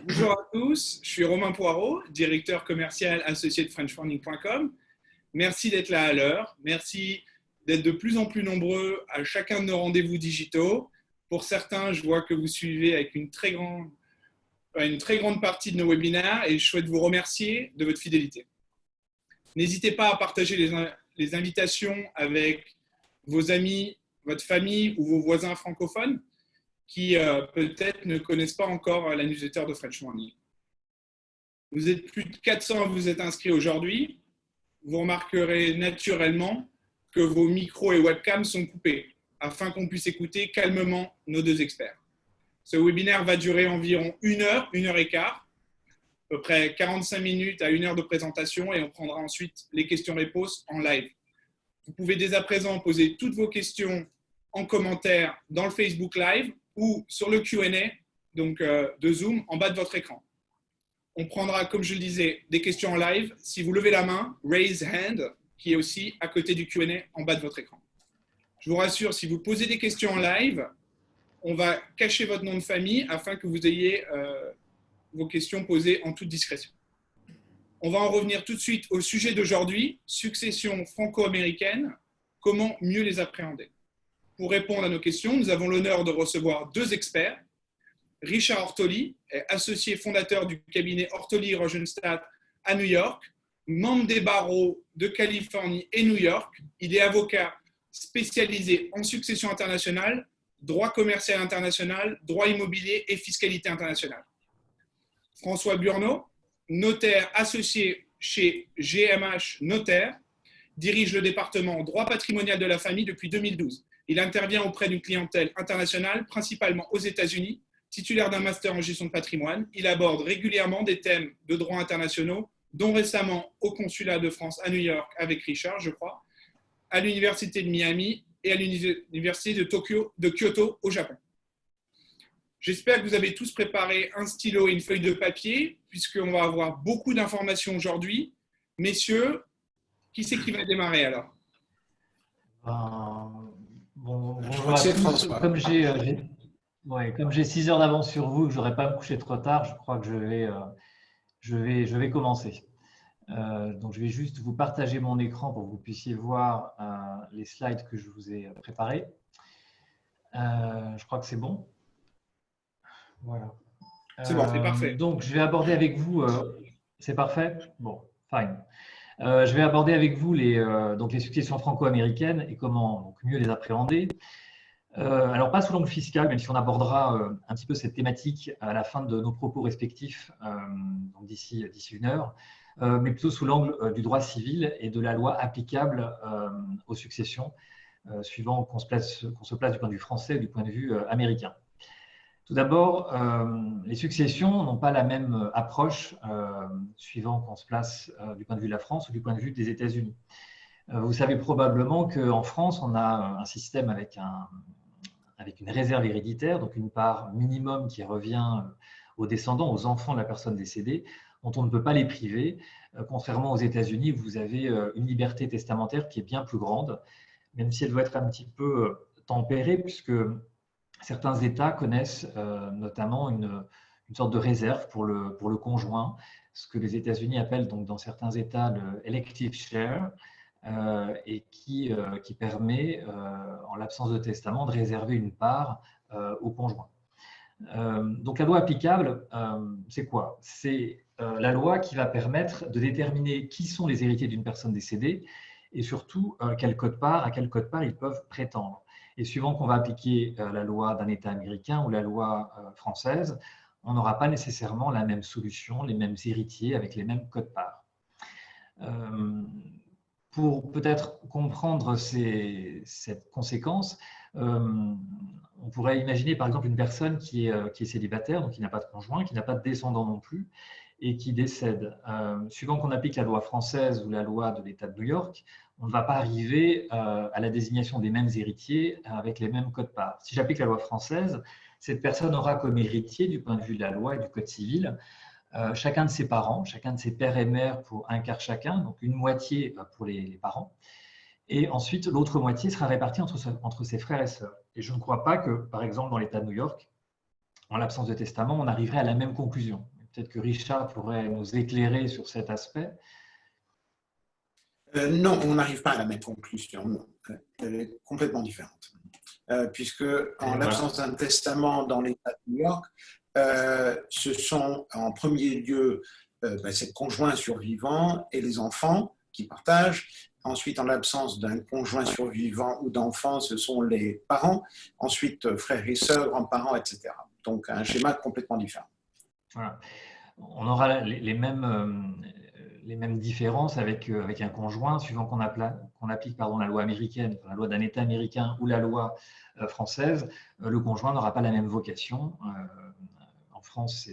Bonjour à tous, je suis Romain Poirot, directeur commercial associé de FrenchFounding.com. Merci d'être là à l'heure, merci d'être de plus en plus nombreux à chacun de nos rendez-vous digitaux. Pour certains, je vois que vous suivez avec une très grande partie de nos webinaires et je souhaite vous remercier de votre fidélité. N'hésitez pas à partager les invitations avec vos amis, votre famille ou vos voisins francophones qui peut-être ne connaissent pas encore la newsletter de French Founding. Vous êtes plus de 400 à vous être inscrits aujourd'hui. Vous remarquerez naturellement que vos micros et webcams sont coupés afin qu'on puisse écouter calmement nos deux experts. Ce webinaire va durer environ 1 heure, 1 heure et quart, à peu près 45 minutes à 1 heure de présentation et on prendra ensuite les questions-réponses en live. Vous pouvez dès à présent poser toutes vos questions en commentaire dans le Facebook Live ou sur le Q&A de Zoom en bas de votre écran. On prendra, comme je le disais, des questions en live. Si vous levez la main, raise hand, qui est aussi à côté du Q&A en bas de votre écran. Je vous rassure, si vous posez des questions en live, on va cacher votre nom de famille afin que vous ayez vos questions posées en toute discrétion. On va en revenir tout de suite au sujet d'aujourd'hui, succession franco-américaine, comment mieux les appréhender. Pour répondre à nos questions, nous avons l'honneur de recevoir 2 experts. Richard Ortoli est associé fondateur du cabinet Ortoli Rosenstadt à New York, membre des barreaux de Californie et New York. Il est avocat spécialisé en succession internationale, droit commercial international, droit immobilier et fiscalité internationale. François Burneau, notaire associé chez GMH Notaire, dirige le département droit patrimonial de la famille depuis 2012. Il intervient auprès d'une clientèle internationale, principalement aux États-Unis, titulaire d'un master en gestion de patrimoine. Il aborde régulièrement des thèmes de droit internationaux, dont récemment au consulat de France à New York avec Richard, je crois, à l'université de Miami et à l'université de Kyoto au Japon. J'espère que vous avez tous préparé un stylo et une feuille de papier, puisqu'on va avoir beaucoup d'informations aujourd'hui. Messieurs, qui c'est qui va démarrer alors? Bonjour à tous. Comme j'ai 6 heures d'avance sur vous, je n'aurai pas à me coucher trop tard, je crois que je vais commencer. Donc, je vais juste vous partager mon écran pour que vous puissiez voir les slides que je vous ai préparés. Je crois que c'est bon. Voilà. C'est bon, c'est parfait. Donc, je vais aborder avec vous… c'est parfait? Bon, fine. Je vais aborder avec vous les successions franco-américaines et comment mieux les appréhender. Alors, pas sous l'angle fiscal, même si on abordera un petit peu cette thématique à la fin de nos propos respectifs d'ici 1 heure, mais plutôt sous l'angle du droit civil et de la loi applicable aux successions, suivant qu'on se place du point de vue français ou du point de vue américain. Tout d'abord, les successions n'ont pas la même approche suivant qu'on se place du point de vue de la France ou du point de vue des États-Unis. Vous savez probablement qu'en France, on a un système avec une réserve héréditaire, donc une part minimum qui revient aux descendants, aux enfants de la personne décédée, dont on ne peut pas les priver. Contrairement aux États-Unis, vous avez une liberté testamentaire qui est bien plus grande, même si elle doit être un petit peu tempérée, puisque certains États connaissent notamment une sorte de réserve pour le conjoint, ce que les États-Unis appellent donc dans certains États le elective share, et qui permet, en l'absence de testament, de réserver une part au conjoint. Donc la loi applicable, c'est quoi? C'est la loi qui va permettre de déterminer qui sont les héritiers d'une personne décédée et surtout à quel quote-part ils peuvent prétendre. Et suivant qu'on va appliquer la loi d'un État américain ou la loi française, on n'aura pas nécessairement la même solution, les mêmes héritiers avec les mêmes quote-parts. Pour peut-être comprendre cette conséquence, on pourrait imaginer par exemple une personne qui est célibataire, donc qui n'a pas de conjoint, qui n'a pas de descendant non plus, et qui décède. Suivant qu'on applique la loi française ou la loi de l'État de New York, on ne va pas arriver à la désignation des mêmes héritiers avec les mêmes quotes-parts. Si j'applique la loi française, cette personne aura comme héritier, du point de vue de la loi et du code civil, chacun de ses parents, chacun de ses pères et mères pour un quart chacun, donc une moitié pour les parents. Et ensuite, l'autre moitié sera répartie entre ses frères et sœurs. Et je ne crois pas que, par exemple, dans l'État de New York, en l'absence de testament, on arriverait à la même conclusion. peut-être que Richard pourrait nous éclairer sur cet aspect. Non, on n'arrive pas à la même conclusion. Non. Elle est complètement différente. Puisque, en l'absence d'un testament dans l'État de New York, ce sont en premier lieu c'est le conjoint survivant et les enfants qui partagent. Ensuite, en l'absence d'un conjoint survivant ou d'enfants, ce sont les parents. Ensuite, frères et sœurs, grands-parents, etc. Donc, un schéma complètement différent. Voilà. On aura les mêmes différences avec un conjoint, suivant qu'on applique la loi américaine, la loi d'un État américain ou la loi française. Le conjoint n'aura pas la même vocation. En France,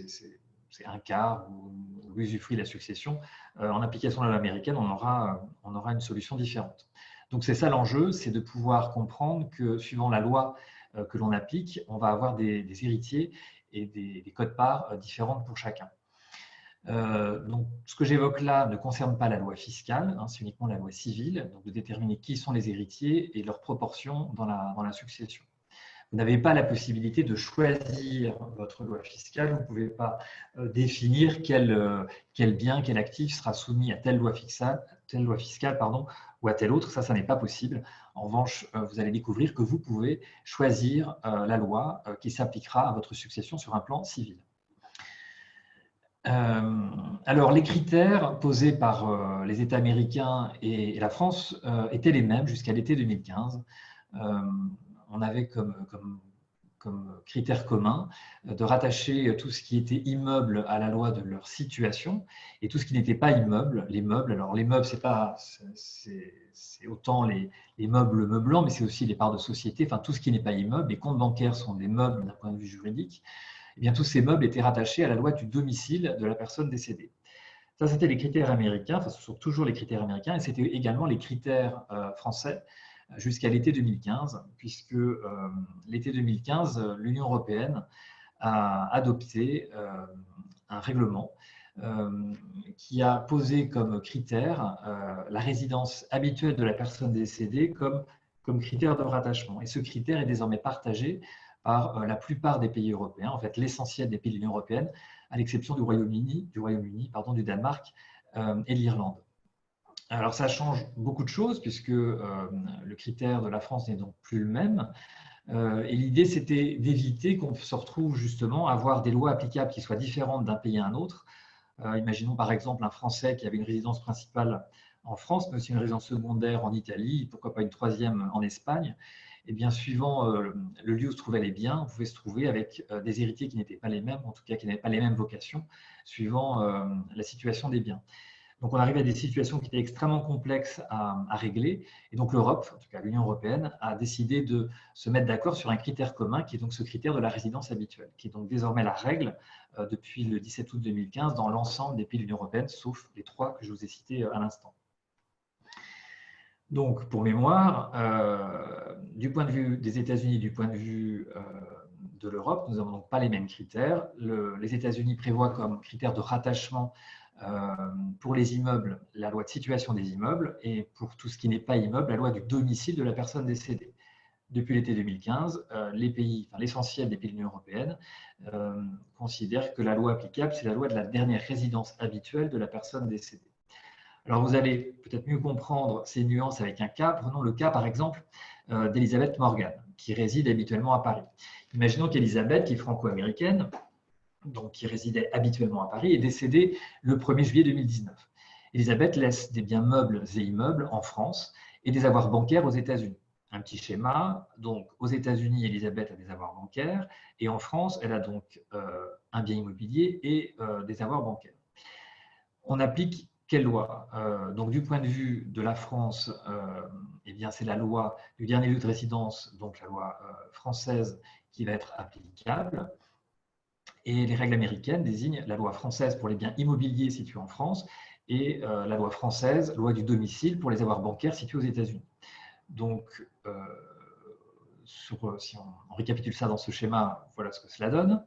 c'est un quart ou l'usufruit de la succession. En application de la loi américaine, on aura une solution différente. Donc c'est ça l'enjeu, c'est de pouvoir comprendre que suivant la loi que l'on applique, on va avoir des héritiers et des codes-parts différentes pour chacun. Donc, ce que j'évoque là ne concerne pas la loi fiscale, c'est uniquement la loi civile, donc de déterminer qui sont les héritiers et leur proportion dans la succession. Vous n'avez pas la possibilité de choisir votre loi fiscale, vous ne pouvez pas définir quel bien, quel actif sera soumis à telle loi fiscale ou à telle autre, ça n'est pas possible. En revanche, vous allez découvrir que vous pouvez choisir la loi qui s'appliquera à votre succession sur un plan civil. Alors, les critères posés par les États américains et la France étaient les mêmes jusqu'à l'été 2015. On avait comme critère commun de rattacher tout ce qui était immeuble à la loi de leur situation et tout ce qui n'était pas immeuble, les meubles. Alors, les meubles, c'est autant les meubles meublants, mais c'est aussi les parts de société, enfin tout ce qui n'est pas immeuble. Les comptes bancaires sont des meubles d'un point de vue juridique. Eh bien, tous ces meubles étaient rattachés à la loi du domicile de la personne décédée. Ça, c'était les critères américains, enfin, ce sont toujours les critères américains, et c'était également les critères français jusqu'à l'été 2015, puisque l'été 2015, l'Union européenne a adopté un règlement qui a posé comme critère la résidence habituelle de la personne décédée comme critère de rattachement. Et ce critère est désormais partagé par la plupart des pays européens, en fait l'essentiel des pays de l'Union européenne, à l'exception du Royaume-Uni, du Danemark et de l'Irlande. Alors ça change beaucoup de choses puisque le critère de la France n'est donc plus le même. Et l'idée, c'était d'éviter qu'on se retrouve justement à avoir des lois applicables qui soient différentes d'un pays à un autre. Imaginons par exemple un Français qui avait une résidence principale en France, mais aussi une résidence secondaire en Italie, pourquoi pas une troisième en Espagne. Et bien, suivant le lieu où se trouvaient les biens, on pouvait se trouver avec des héritiers qui n'étaient pas les mêmes, en tout cas qui n'avaient pas les mêmes vocations, suivant la situation des biens. Donc, on arrivait à des situations qui étaient extrêmement complexes à régler. Et donc, l'Europe, en tout cas l'Union européenne, a décidé de se mettre d'accord sur un critère commun, qui est donc ce critère de la résidence habituelle, qui est donc désormais la règle depuis le 17 août 2015 dans l'ensemble des pays de l'Union européenne, sauf les 3 que je vous ai cités à l'instant. Donc, pour mémoire, du point de vue des États-Unis, du point de vue de l'Europe, nous n'avons donc pas les mêmes critères. Les États-Unis prévoient comme critère de rattachement pour les immeubles, la loi de situation des immeubles, et pour tout ce qui n'est pas immeuble, la loi du domicile de la personne décédée. Depuis l'été 2015, l'essentiel des pays de l'Union européenne considèrent que la loi applicable, c'est la loi de la dernière résidence habituelle de la personne décédée. Alors, vous allez peut-être mieux comprendre ces nuances avec un cas. Prenons le cas, par exemple, d'Elisabeth Morgan, qui réside habituellement à Paris. Imaginons qu'Elisabeth, qui est franco-américaine, donc qui résidait habituellement à Paris, est décédée le 1er juillet 2019. Elisabeth laisse des biens meubles et immeubles en France et des avoirs bancaires aux États-Unis. Un petit schéma, donc aux États-Unis, Elisabeth a des avoirs bancaires et en France, elle a donc un bien immobilier et des avoirs bancaires. On applique quelle loi? Donc, du point de vue de la France, eh bien, c'est la loi du dernier lieu de résidence, donc la loi française, qui va être applicable. Et les règles américaines désignent la loi française pour les biens immobiliers situés en France et la loi française, loi du domicile pour les avoirs bancaires situés aux États-Unis. Donc, si on récapitule ça dans ce schéma, voilà ce que cela donne.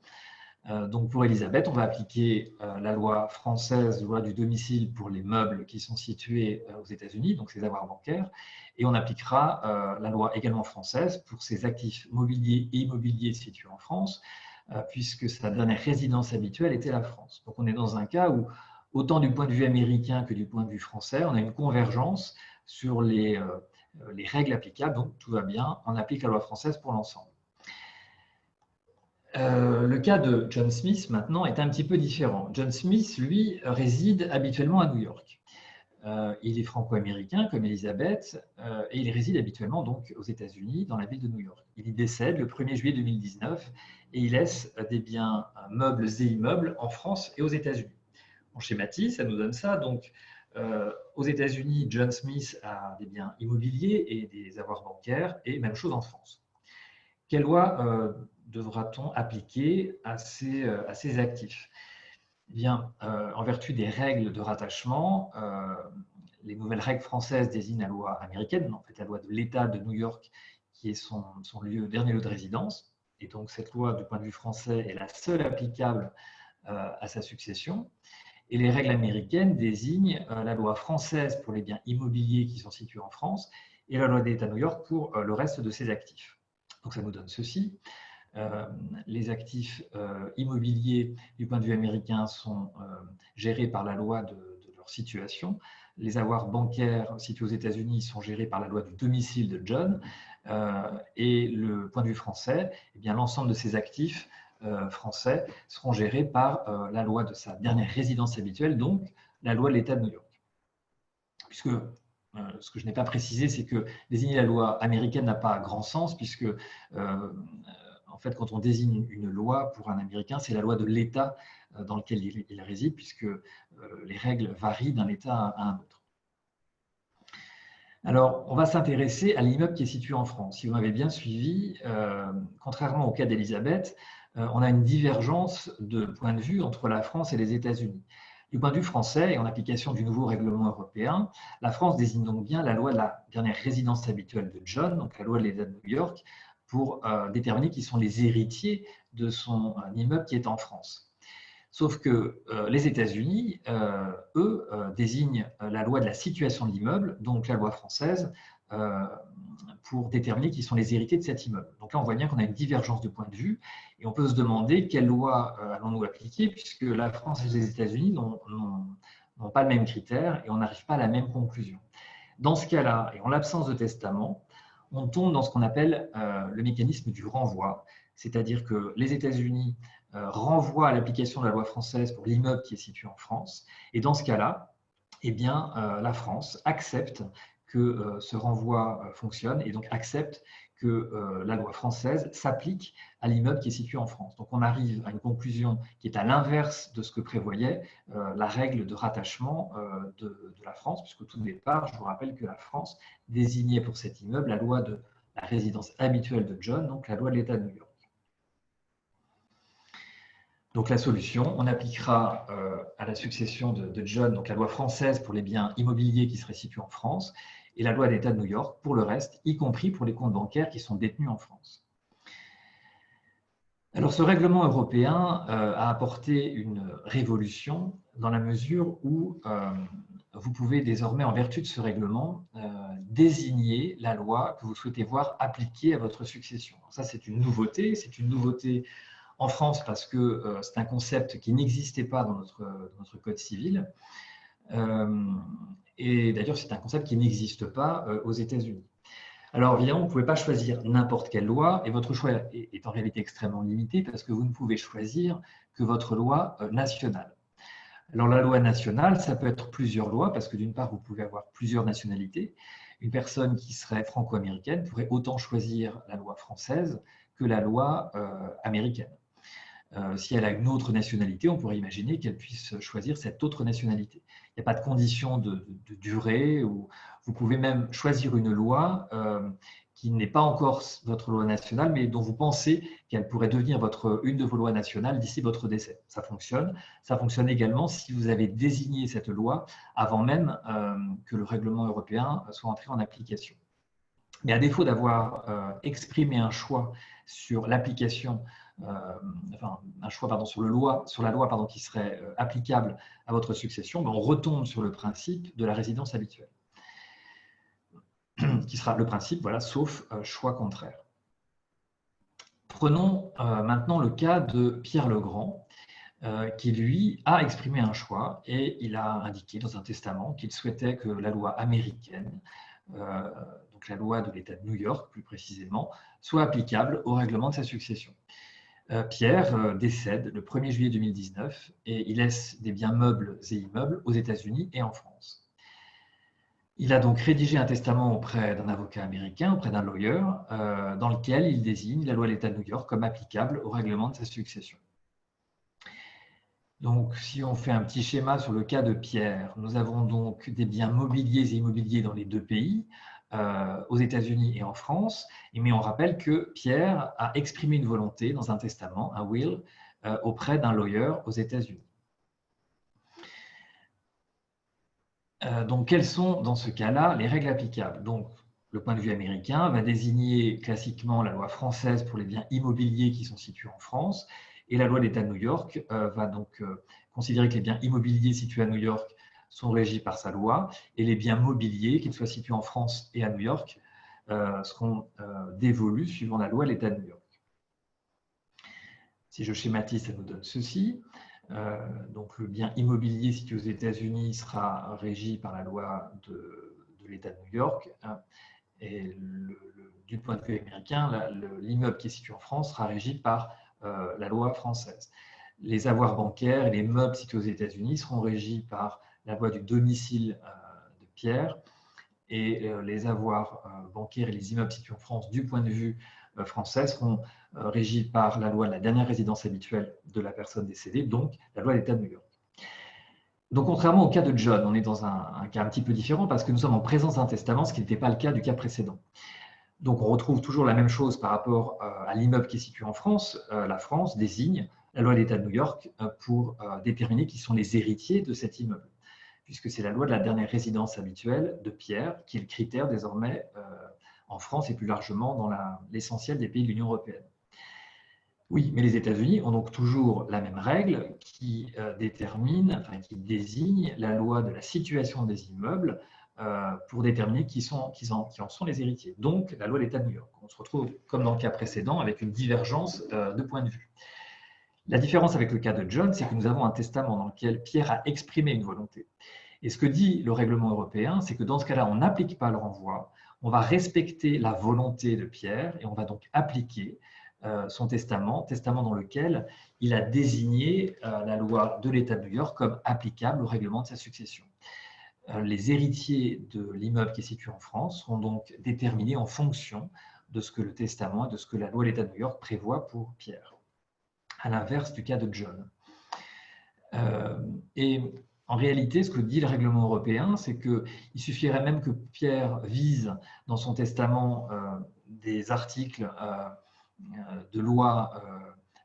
Donc, pour Elisabeth, on va appliquer la loi française, loi du domicile pour les meubles qui sont situés aux États-Unis, donc ses avoirs bancaires, et on appliquera la loi également française pour ses actifs mobiliers et immobiliers situés en France, puisque sa dernière résidence habituelle était la France. Donc on est dans un cas où, autant du point de vue américain que du point de vue français, on a une convergence sur les règles applicables, donc tout va bien, on applique la loi française pour l'ensemble. Le cas de John Smith, maintenant, est un petit peu différent. John Smith, lui, réside habituellement à New York. Il est franco-américain, comme Elisabeth, et il réside habituellement donc aux États-Unis, dans la ville de New York. Il y décède le 1er juillet 2019 et il laisse des biens meubles et immeubles en France et aux États-Unis. On schématise, ça nous donne ça. Donc, aux États-Unis, John Smith a des biens immobiliers et des avoirs bancaires, et même chose en France. Quelle loi devra-t-on appliquer à ces actifs? Eh bien, en vertu des règles de rattachement, les nouvelles règles françaises désignent la loi américaine, en fait la loi de l'État de New York, qui est son dernier lieu de résidence. Et donc, cette loi, du point de vue français, est la seule applicable à sa succession. Et les règles américaines désignent la loi française pour les biens immobiliers qui sont situés en France et la loi de l'État de New York pour le reste de ses actifs. Donc, ça nous donne ceci. Les actifs immobiliers du point de vue américain sont gérés par la loi de leur situation. Les avoirs bancaires situés aux États-Unis sont gérés par la loi du domicile de John. Et le point de vue français, eh bien, l'ensemble de ces actifs français seront gérés par la loi de sa dernière résidence habituelle, donc la loi de l'État de New York. Puisque ce que je n'ai pas précisé, c'est que désigner la loi américaine n'a pas grand sens, puisque en fait, quand on désigne une loi pour un Américain, c'est la loi de l'État dans lequel il réside, puisque les règles varient d'un État à un autre. Alors, on va s'intéresser à l'immeuble qui est situé en France. Si vous m'avez bien suivi, contrairement au cas d'Elisabeth, on a une divergence de point de vue entre la France et les États-Unis. Du point de vue français, et en application du nouveau règlement européen, la France désigne donc bien la loi de la dernière résidence habituelle de John, donc la loi de l'État de New York, pour déterminer qui sont les héritiers de son immeuble qui est en France. Sauf que les États-Unis, eux, désignent la loi de la situation de l'immeuble, donc la loi française, pour déterminer qui sont les héritiers de cet immeuble. Donc là, on voit bien qu'on a une divergence de point de vue et on peut se demander quelle loi allons-nous appliquer, puisque la France et les États-Unis n'ont pas le même critère et on n'arrive pas à la même conclusion. Dans ce cas-là, et en l'absence de testament, on tombe dans ce qu'on appelle le mécanisme du renvoi, c'est-à-dire que les États-Unis renvoient à l'application de la loi française pour l'immeuble qui est situé en France, et dans ce cas-là, eh bien, la France accepte que ce renvoi fonctionne et donc accepte que la loi française s'applique à l'immeuble qui est situé en France. Donc on arrive à une conclusion qui est à l'inverse de ce que prévoyait la règle de rattachement de la France, puisque au tout départ, je vous rappelle que la France désignait pour cet immeuble la loi de la résidence habituelle de John, donc la loi de l'État de New York. Donc la solution, on appliquera à la succession de John, donc la loi française pour les biens immobiliers qui seraient situés en France, et la loi de l'État de New York pour le reste, y compris pour les comptes bancaires qui sont détenus en France. Alors ce règlement européen a apporté une révolution dans la mesure où vous pouvez désormais, en vertu de ce règlement, désigner la loi que vous souhaitez voir appliquée à votre succession. Alors ça, c'est une nouveauté en France parce que c'est un concept qui n'existait pas dans notre code civil. Et d'ailleurs, c'est un concept qui n'existe pas aux États-Unis. Alors évidemment, vous ne pouvez pas choisir n'importe quelle loi et votre choix est en réalité extrêmement limité parce que vous ne pouvez choisir que votre loi nationale. Alors la loi nationale, ça peut être plusieurs lois parce que d'une part, vous pouvez avoir plusieurs nationalités. Une personne qui serait franco-américaine pourrait autant choisir la loi française que la loi américaine. Si elle a une autre nationalité, on pourrait imaginer qu'elle puisse choisir cette autre nationalité. Il n'y a pas de condition de durée, ou vous pouvez même choisir une loi qui n'est pas encore votre loi nationale, mais dont vous pensez qu'elle pourrait devenir une de vos lois nationales d'ici votre décès. Ça fonctionne. Ça fonctionne également si vous avez désigné cette loi avant même que le règlement européen soit entré en application. Mais à défaut d'avoir exprimé un choix sur l'application, un choix sur la loi qui serait applicable à votre succession, on retombe sur le principe de la résidence habituelle, qui sera le principe, voilà, sauf choix contraire. Prenons maintenant le cas de Pierre le Grand, qui lui a exprimé un choix et il a indiqué dans un testament qu'il souhaitait que la loi américaine, donc la loi de l'État de New York plus précisément, soit applicable au règlement de sa succession. Pierre décède le 1er juillet 2019 et il laisse des biens meubles et immeubles aux États-Unis et en France. Il a donc rédigé un testament auprès d'un avocat américain, auprès d'un lawyer, dans lequel il désigne la loi de l'État de New York comme applicable au règlement de sa succession. Donc, si on fait un petit schéma sur le cas de Pierre, nous avons donc des biens mobiliers et immobiliers dans les deux pays, aux États-Unis et en France, mais on rappelle que Pierre a exprimé une volonté dans un testament, un will, auprès d'un lawyer aux États-Unis. Donc, quelles sont dans ce cas-là les règles applicables? Donc, le point de vue américain va désigner classiquement la loi française pour les biens immobiliers qui sont situés en France, et la loi de l'État de New York va donc considérer que les biens immobiliers situés à New York sont régis par sa loi, et les biens mobiliers, qu'ils soient situés en France et à New York, seront dévolus suivant la loi de l'État de New York. Si je schématise, ça nous donne ceci. Donc le bien immobilier situé aux États-Unis sera régi par la loi de l'État de New York, et du point de vue américain, l'immeuble qui est situé en France sera régi par la loi française. Les avoirs bancaires et les meubles situés aux États-Unis seront régis par la loi du domicile de Pierre, et les avoirs bancaires et les immeubles situés en France du point de vue français seront régis par la loi de la dernière résidence habituelle de la personne décédée, donc la loi de l'État de New York. Donc, contrairement au cas de John, on est dans un cas un petit peu différent parce que nous sommes en présence d'un testament, ce qui n'était pas le cas du cas précédent. Donc, on retrouve toujours la même chose par rapport à l'immeuble qui est situé en France. La France désigne la loi de l'État de New York pour déterminer qui sont les héritiers de cet immeuble, puisque c'est la loi de la dernière résidence habituelle de Pierre qui est le critère désormais en France et plus largement dans l'essentiel des pays de l'Union européenne. Oui, mais les États-Unis ont donc toujours la même règle qui désigne la loi de la situation des immeubles pour déterminer qui en sont les héritiers. Donc, la loi de l'État de New York. On se retrouve, comme dans le cas précédent, avec une divergence de point de vue. La différence avec le cas de John, c'est que nous avons un testament dans lequel Pierre a exprimé une volonté. Et ce que dit le règlement européen, c'est que dans ce cas-là, on n'applique pas le renvoi, on va respecter la volonté de Pierre et on va donc appliquer son testament dans lequel il a désigné la loi de l'État de New York comme applicable au règlement de sa succession. Les héritiers de l'immeuble qui est situé en France seront donc déterminés en fonction de ce que le testament et de ce que la loi de l'État de New York prévoit pour Pierre, à l'inverse du cas de John. Et en réalité, ce que dit le règlement européen, c'est qu'il suffirait même que Pierre vise dans son testament des articles de loi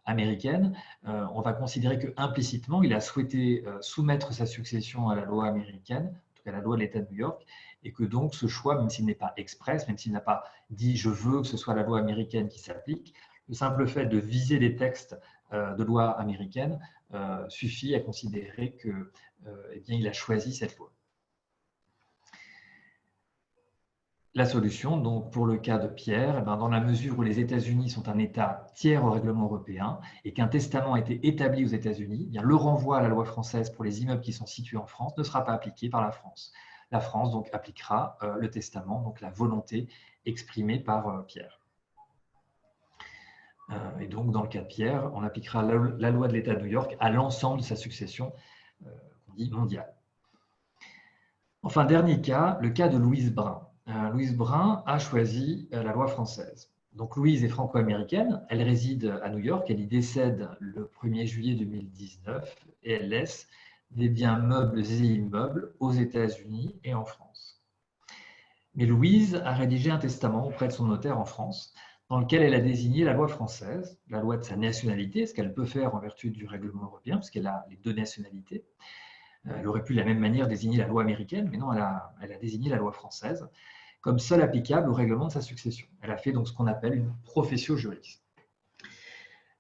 américaine, on va considérer qu'implicitement, il a souhaité soumettre sa succession à la loi américaine, en tout cas à la loi de l'État de New York, et que donc ce choix, même s'il n'est pas express, même s'il n'a pas dit « je veux que ce soit la loi américaine qui s'applique », le simple fait de viser des textes de loi américaine suffit à considérer que, eh bien, il a choisi cette loi. La solution, donc, pour le cas de Pierre, eh bien, dans la mesure où les États-Unis sont un État tiers au règlement européen et qu'un testament a été établi aux États-Unis, eh bien, le renvoi à la loi française pour les immeubles qui sont situés en France ne sera pas appliqué par la France. La France donc appliquera le testament, donc la volonté exprimée par Pierre. Et donc, dans le cas de Pierre, on appliquera la loi de l'État de New York à l'ensemble de sa succession, qu'on dit mondiale. Enfin, dernier cas, le cas de Louise Brun. Louise Brun a choisi la loi française. Donc, Louise est franco-américaine, elle réside à New York, elle y décède le 1er juillet 2019 et elle laisse des biens meubles et immeubles aux États-Unis et en France. Mais Louise a rédigé un testament auprès de son notaire en France dans lequel elle a désigné la loi française, la loi de sa nationalité, ce qu'elle peut faire en vertu du règlement européen, puisqu'elle a les deux nationalités. Elle aurait pu de la même manière désigner la loi américaine, mais non, elle a désigné la loi française comme seule applicable au règlement de sa succession. Elle a fait donc ce qu'on appelle une professio juris.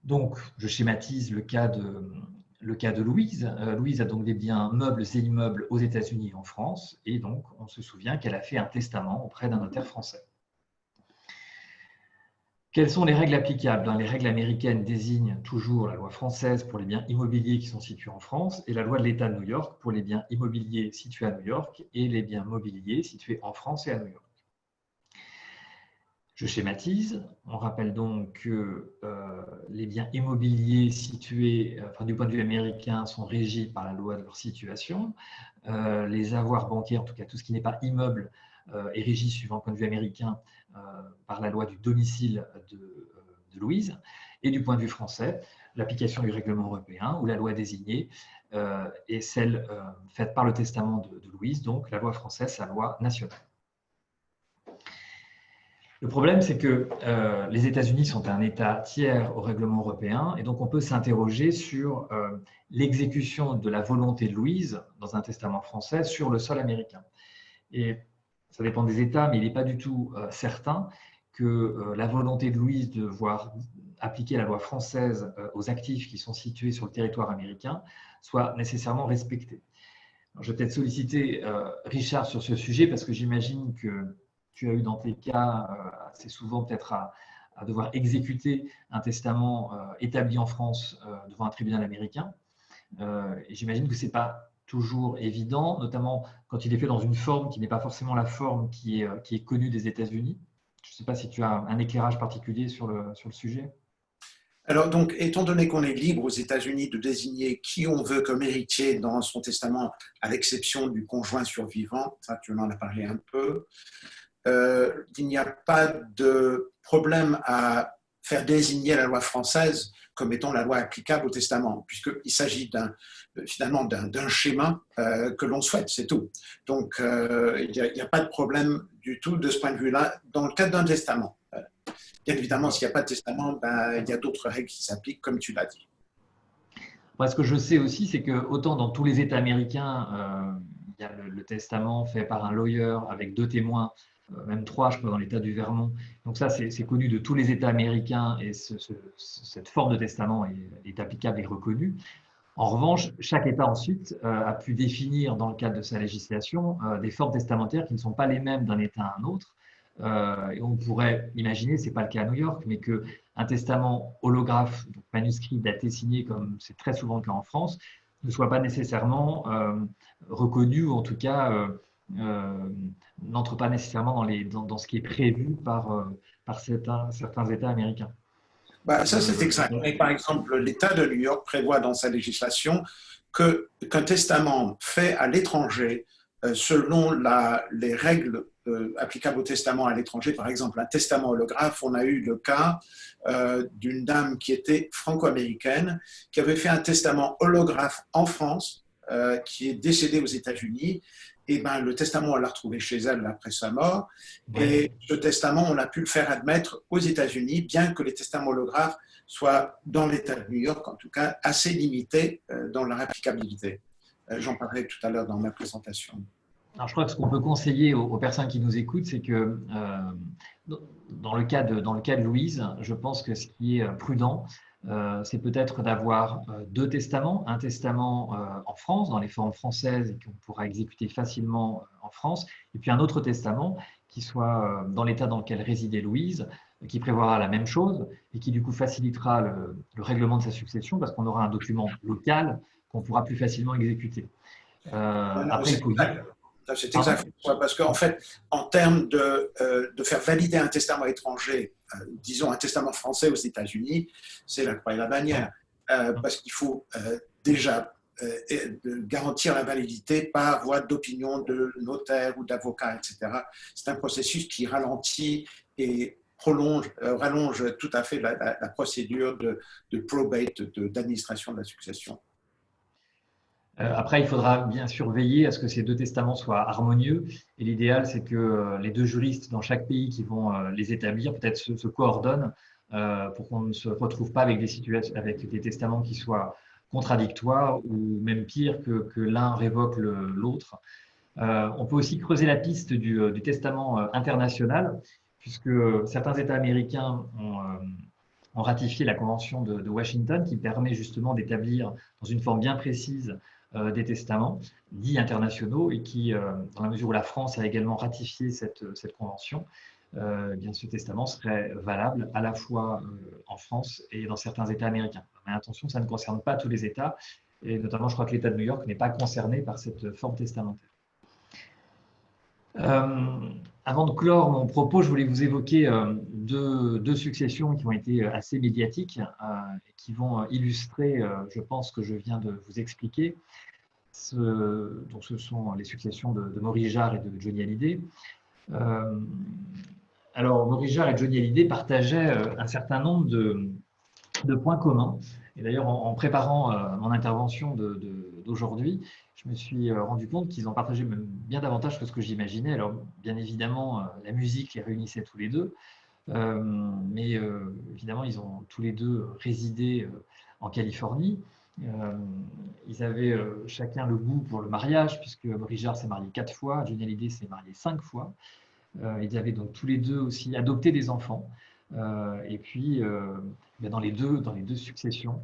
Donc, je schématise le cas de Louise. Louise a donc des biens meubles et immeubles aux États-Unis et en France, et donc on se souvient qu'elle a fait un testament auprès d'un notaire français. Quelles sont les règles applicables? Les règles américaines désignent toujours la loi française pour les biens immobiliers qui sont situés en France et la loi de l'État de New York pour les biens immobiliers situés à New York et les biens mobiliers situés en France et à New York. Je schématise. On rappelle donc que les biens immobiliers situés, du point de vue américain, sont régis par la loi de leur situation. Les avoirs bancaires, en tout cas tout ce qui n'est pas immeuble, est régi, suivant le point de vue américain, par la loi du domicile de Louise. Et du point de vue français, l'application du règlement européen ou la loi désignée est celle faite par le testament de Louise, donc la loi française, sa loi nationale. Le problème, c'est que les États-Unis sont un État tiers au règlement européen et donc on peut s'interroger sur l'exécution de la volonté de Louise dans un testament français sur le sol américain. Et ça dépend des États, mais il n'est pas du tout certain que la volonté de Louise de voir appliquer la loi française aux actifs qui sont situés sur le territoire américain soit nécessairement respectée. Alors, je vais peut-être solliciter Richard sur ce sujet parce que j'imagine que tu as eu dans tes cas assez souvent peut-être à devoir exécuter un testament établi en France devant un tribunal américain. Et j'imagine que ce n'est pas toujours évident, notamment quand il est fait dans une forme qui n'est pas forcément la forme qui est connue des États-Unis. Je ne sais pas si tu as un éclairage particulier sur le sujet. Alors, donc, étant donné qu'on est libre aux États-Unis de désigner qui on veut comme héritier dans son testament, à l'exception du conjoint survivant, ça tu en as parlé un peu, il n'y a pas de problème à faire désigner la loi française comme étant la loi applicable au testament, puisqu'il s'agit finalement d'un schéma que l'on souhaite, c'est tout. Donc, il n'y a pas de problème du tout de ce point de vue-là dans le cadre d'un testament. Bien évidemment, s'il n'y a pas de testament, il y a d'autres règles qui s'appliquent, comme tu l'as dit. Moi, ce que je sais aussi, c'est que autant dans tous les États américains, il y a le testament fait par un lawyer avec 2 témoins, même 3, je crois, dans l'État du Vermont. Donc ça, c'est connu de tous les États américains et cette forme de testament est applicable et reconnue. En revanche, chaque État ensuite a pu définir dans le cadre de sa législation des formes testamentaires qui ne sont pas les mêmes d'un État à un autre. Et on pourrait imaginer, ce n'est pas le cas à New York, mais qu'un testament holographe, donc manuscrit daté signé, comme c'est très souvent le cas en France, ne soit pas nécessairement reconnu ou en tout cas n'entre pas nécessairement dans ce qui est prévu par certains États américains. Ça, c'est exact. Mais par exemple, l'État de New York prévoit dans sa législation qu'un testament fait à l'étranger, selon les règles applicables au testament à l'étranger, par exemple un testament holographe, on a eu le cas d'une dame qui était franco-américaine, qui avait fait un testament holographe en France, qui est décédée aux États-Unis. Et le testament, on l'a retrouvé chez elle après sa mort. Ouais. Et ce testament, on a pu le faire admettre aux États-Unis, bien que les testaments holographes soient, dans l'État de New York, en tout cas, assez limités dans leur applicabilité. J'en parlerai tout à l'heure dans ma présentation. Alors, je crois que ce qu'on peut conseiller aux personnes qui nous écoutent, c'est que dans le cas de Louise, je pense que ce qui est prudent, c'est peut-être d'avoir 2 testaments, un testament en France, dans les formes françaises et qu'on pourra exécuter facilement en France, et puis un autre testament qui soit dans l'état dans lequel résidait Louise, qui prévoira la même chose et qui du coup facilitera le règlement de sa succession parce qu'on aura un document local qu'on pourra plus facilement exécuter. Après, il faut dire… C'est exactement parce qu'en fait, en termes de faire valider un testament étranger, disons un testament français aux États-Unis, c'est la croix et la bannière, parce qu'il faut déjà garantir la validité par voie d'opinion de notaire ou d'avocat, etc. C'est un processus qui ralentit et rallonge tout à fait la procédure de probate, d'administration de la succession. Après, il faudra bien surveiller à ce que ces 2 testaments soient harmonieux. Et l'idéal, c'est que les 2 juristes dans chaque pays qui vont les établir, peut-être se coordonnent pour qu'on ne se retrouve pas avec des situations, avec des testaments qui soient contradictoires ou même pire que l'un révoque l'autre. On peut aussi creuser la piste du testament international, puisque certains États américains ont ratifié la Convention de Washington qui permet justement d'établir dans une forme bien précise des testaments dits internationaux et qui, dans la mesure où la France a également ratifié cette convention, bien ce testament serait valable à la fois en France et dans certains États américains. Mais attention, ça ne concerne pas tous les États, et notamment je crois que l'État de New York n'est pas concerné par cette forme testamentaire. Avant de clore mon propos, je voulais vous évoquer deux successions qui ont été assez médiatiques et qui vont illustrer, je pense, ce que je viens de vous expliquer. Donc ce sont les successions de Maurice Jarre et de Johnny Hallyday. Alors, Maurice Jarre et Johnny Hallyday partageaient un certain nombre de points communs. Et d'ailleurs, en préparant mon intervention d'aujourd'hui, je me suis rendu compte qu'ils en partageaient même bien davantage que ce que j'imaginais. Alors, bien évidemment, la musique les réunissait tous les deux, mais évidemment, ils ont tous les deux résidé en Californie. Ils avaient chacun le goût pour le mariage, puisque Maurice Jarre s'est marié 4 fois, Johnny Hallyday s'est marié 5 fois. Ils avaient donc tous les deux aussi adopté des enfants. Et puis, dans les deux successions,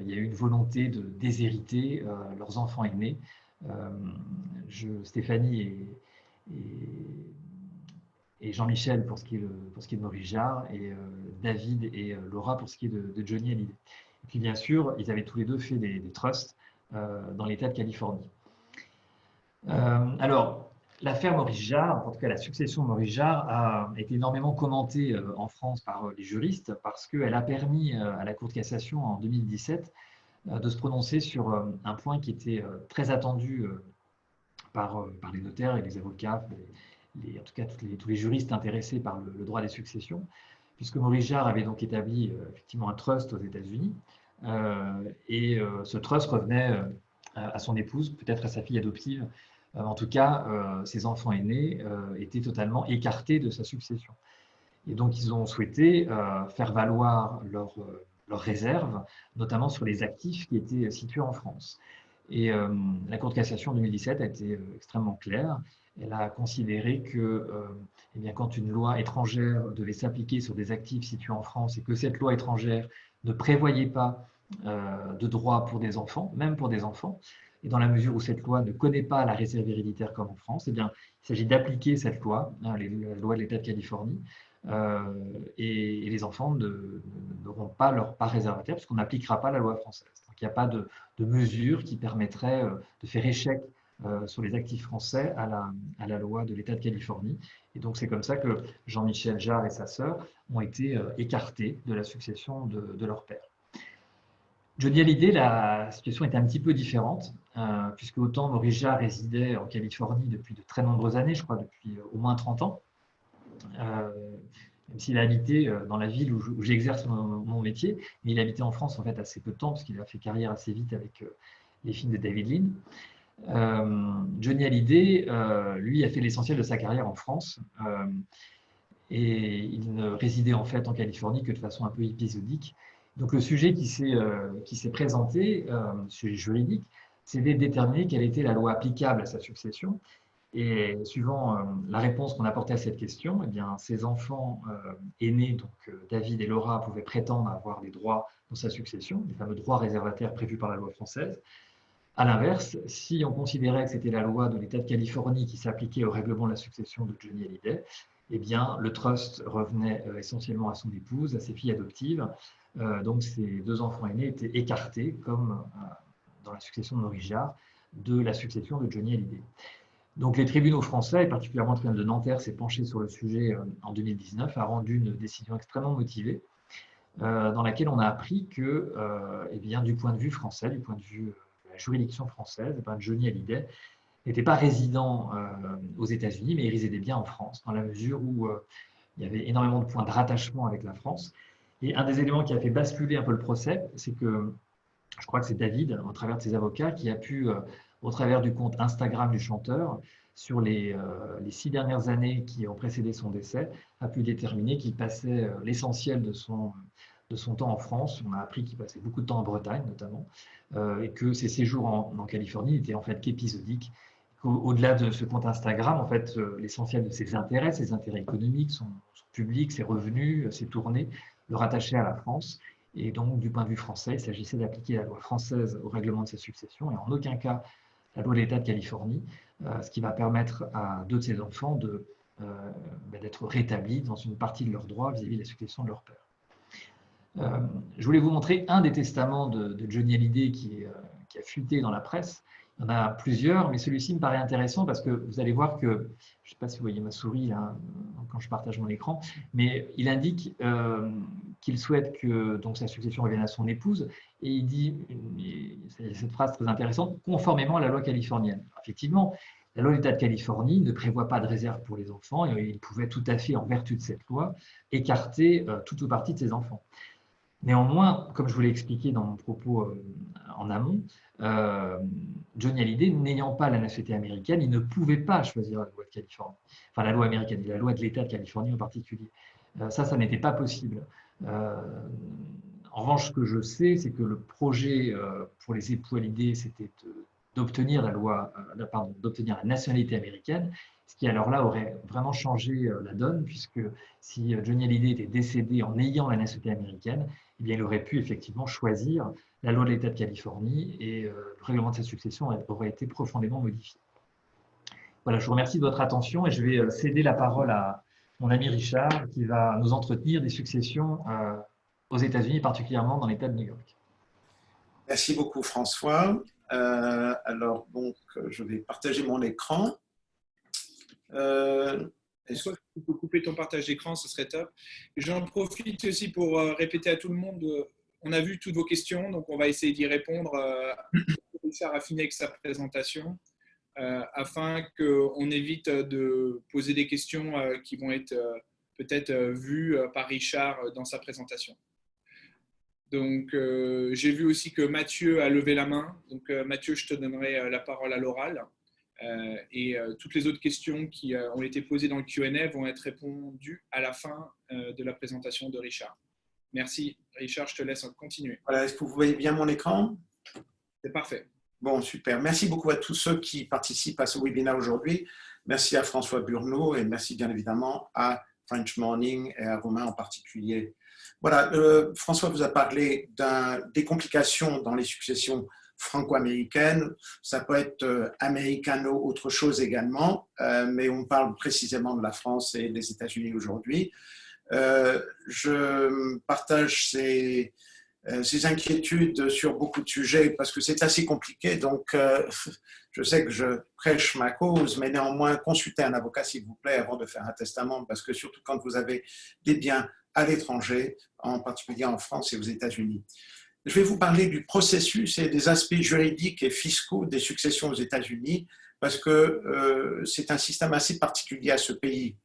il y a eu une volonté de déshériter leurs enfants aînés. Stéphanie et Jean-Michel pour ce qui est de Maurice Jarre, et David et Laura pour ce qui est de Johnny Hallyday. Et puis bien sûr, ils avaient tous les deux fait des trusts dans l'État de Californie. Alors, l'affaire Maurice Jarre, en tout cas la succession de Maurice Jarre, a été énormément commentée en France par les juristes parce qu'elle a permis à la Cour de cassation en 2017 de se prononcer sur un point qui était très attendu par les notaires et les avocats, en tout cas tous les juristes intéressés par le droit des successions, puisque Maurice Jarre avait donc établi effectivement un trust aux États-Unis, et ce trust revenait à son épouse, peut-être à sa fille adoptive. En tout cas, ses enfants aînés étaient totalement écartés de sa succession. Et donc, ils ont souhaité faire valoir leur réserve, notamment sur les actifs qui étaient situés en France. Et la Cour de cassation en 2017 a été extrêmement claire. Elle a considéré que eh bien, quand une loi étrangère devait s'appliquer sur des actifs situés en France et que cette loi étrangère ne prévoyait pas de droit pour des enfants, même pour des enfants, et dans la mesure où cette loi ne connaît pas la réserve héréditaire comme en France, eh bien, il s'agit d'appliquer cette loi, la loi de l'État de Californie, et les enfants n'auront pas leur part réservataire puisqu'on n'appliquera pas la loi française. Donc il n'y a pas de mesure qui permettrait de faire échec sur les actifs français à la loi de l'État de Californie. Et donc c'est comme ça que Jean-Michel Jarre et sa sœur ont été écartés de la succession de leur père. Johnny Hallyday, la situation est un petit peu différente, puisque autant Maurice Jarre résidait en Californie depuis de très nombreuses années, je crois depuis au moins 30 ans, même s'il a habité dans la ville où j'exerce mon métier, mais il habitait en France en fait assez peu de temps, parce qu'il a fait carrière assez vite avec les films de David Lean. Johnny Hallyday, lui, a fait l'essentiel de sa carrière en France, et il ne résidait en fait en Californie que de façon un peu épisodique. Donc le sujet qui s'est présenté, sujet juridique, c'est de déterminer quelle était la loi applicable à sa succession. Et suivant la réponse qu'on apportait à cette question, eh bien, ses enfants aînés, donc David et Laura, pouvaient prétendre avoir des droits dans sa succession, les fameux droits réservataires prévus par la loi française. À l'inverse, si on considérait que c'était la loi de l'État de Californie qui s'appliquait au règlement de la succession de Johnny Hallyday, eh bien, le trust revenait essentiellement à son épouse, à ses filles adoptives. Donc, ces deux enfants aînés étaient écartés, comme dans la succession de Maurice Jarre, de la succession de Johnny Hallyday. Donc, les tribunaux français, et particulièrement le tribunal de Nanterre, s'est penché sur le sujet en 2019, a rendu une décision extrêmement motivée, dans laquelle on a appris que, eh bien, du point de vue français, du point de vue de la juridiction française, eh bien, Johnny Hallyday n'était pas résident aux États-Unis, mais il résidait bien en France, dans la mesure où il y avait énormément de points de rattachement avec la France. Et un des éléments qui a fait basculer un peu le procès, c'est que je crois que c'est David, au travers de ses avocats, qui a pu, au travers du compte Instagram du chanteur, sur les 6 dernières années qui ont précédé son décès, a pu déterminer qu'il passait l'essentiel de son temps en France. On a appris qu'il passait beaucoup de temps en Bretagne, notamment, et que ses séjours en Californie n'étaient en fait qu'épisodiques. Au-delà de ce compte Instagram, en fait, l'essentiel de ses intérêts économiques, son public, ses revenus, ses tournées, le rattachaient à la France. Et donc, du point de vue français, il s'agissait d'appliquer la loi française au règlement de sa succession et en aucun cas la loi de l'État de Californie, ce qui va permettre à deux de ses enfants de d'être rétablis dans une partie de leurs droits vis-à-vis de la succession de leur père. Je voulais vous montrer un des testaments de Johnny Hallyday qui a fuité dans la presse. Il y en a plusieurs, mais celui-ci me paraît intéressant parce que vous allez voir que, je ne sais pas si vous voyez ma souris là, quand je partage mon écran, mais il indique qu'il souhaite que donc, sa succession revienne à son épouse, et il dit cette phrase très intéressante, conformément à la loi californienne. Effectivement, la loi de l'État de Californie ne prévoit pas de réserve pour les enfants, et il pouvait tout à fait, en vertu de cette loi, écarter toute ou partie de ses enfants. Néanmoins, comme je vous l'ai expliqué dans mon propos en amont, Johnny Hallyday, n'ayant pas la nationalité américaine, il ne pouvait pas choisir la loi de Californie. Enfin, la loi américaine, la loi de l'État de Californie en particulier. Ça n'était pas possible. En revanche, ce que je sais, c'est que le projet pour les époux Hallyday, c'était d'obtenir d'obtenir la nationalité américaine, ce qui alors là aurait vraiment changé la donne, puisque si Johnny Hallyday était décédé en ayant la nationalité américaine, eh bien, il aurait pu effectivement choisir la loi de l'État de Californie et le règlement de sa succession aurait été profondément modifié. Voilà, je vous remercie de votre attention et je vais céder la parole à mon ami Richard qui va nous entretenir des successions aux États-Unis, particulièrement dans l'État de New York. Merci beaucoup, François. Alors, donc, je vais partager mon écran. Soit tu peux couper ton partage d'écran, ce serait top. J'en profite aussi pour répéter à tout le monde, on a vu toutes vos questions, donc on va essayer d'y répondre. Richard a fini avec sa présentation afin qu'on évite de poser des questions qui vont être peut-être vues par Richard dans sa présentation. Donc, j'ai vu aussi que Mathieu a levé la main. Donc, Mathieu, je te donnerai la parole à l'oral. Et toutes les autres questions qui ont été posées dans le Q&A vont être répondues à la fin de la présentation de Richard. Merci. Richard, je te laisse continuer. Voilà, est-ce que vous voyez bien mon écran? C'est parfait. Bon, super. Merci beaucoup à tous ceux qui participent à ce webinaire aujourd'hui. Merci à François Burneau et merci bien évidemment à French Morning et à Romain en particulier. Voilà, François vous a parlé des complications dans les successions franco-américaines. Ça peut être américano, autre chose également, mais on parle précisément de la France et des États-Unis aujourd'hui. Je partage ces inquiétudes sur beaucoup de sujets parce que c'est assez compliqué. Donc, je sais que je prêche ma cause, mais néanmoins, consultez un avocat, s'il vous plaît, avant de faire un testament, parce que surtout quand vous avez des biens à l'étranger, en particulier en France et aux États-Unis. Je vais vous parler du processus et des aspects juridiques et fiscaux des successions aux États-Unis, parce que c'est un système assez particulier à ce pays.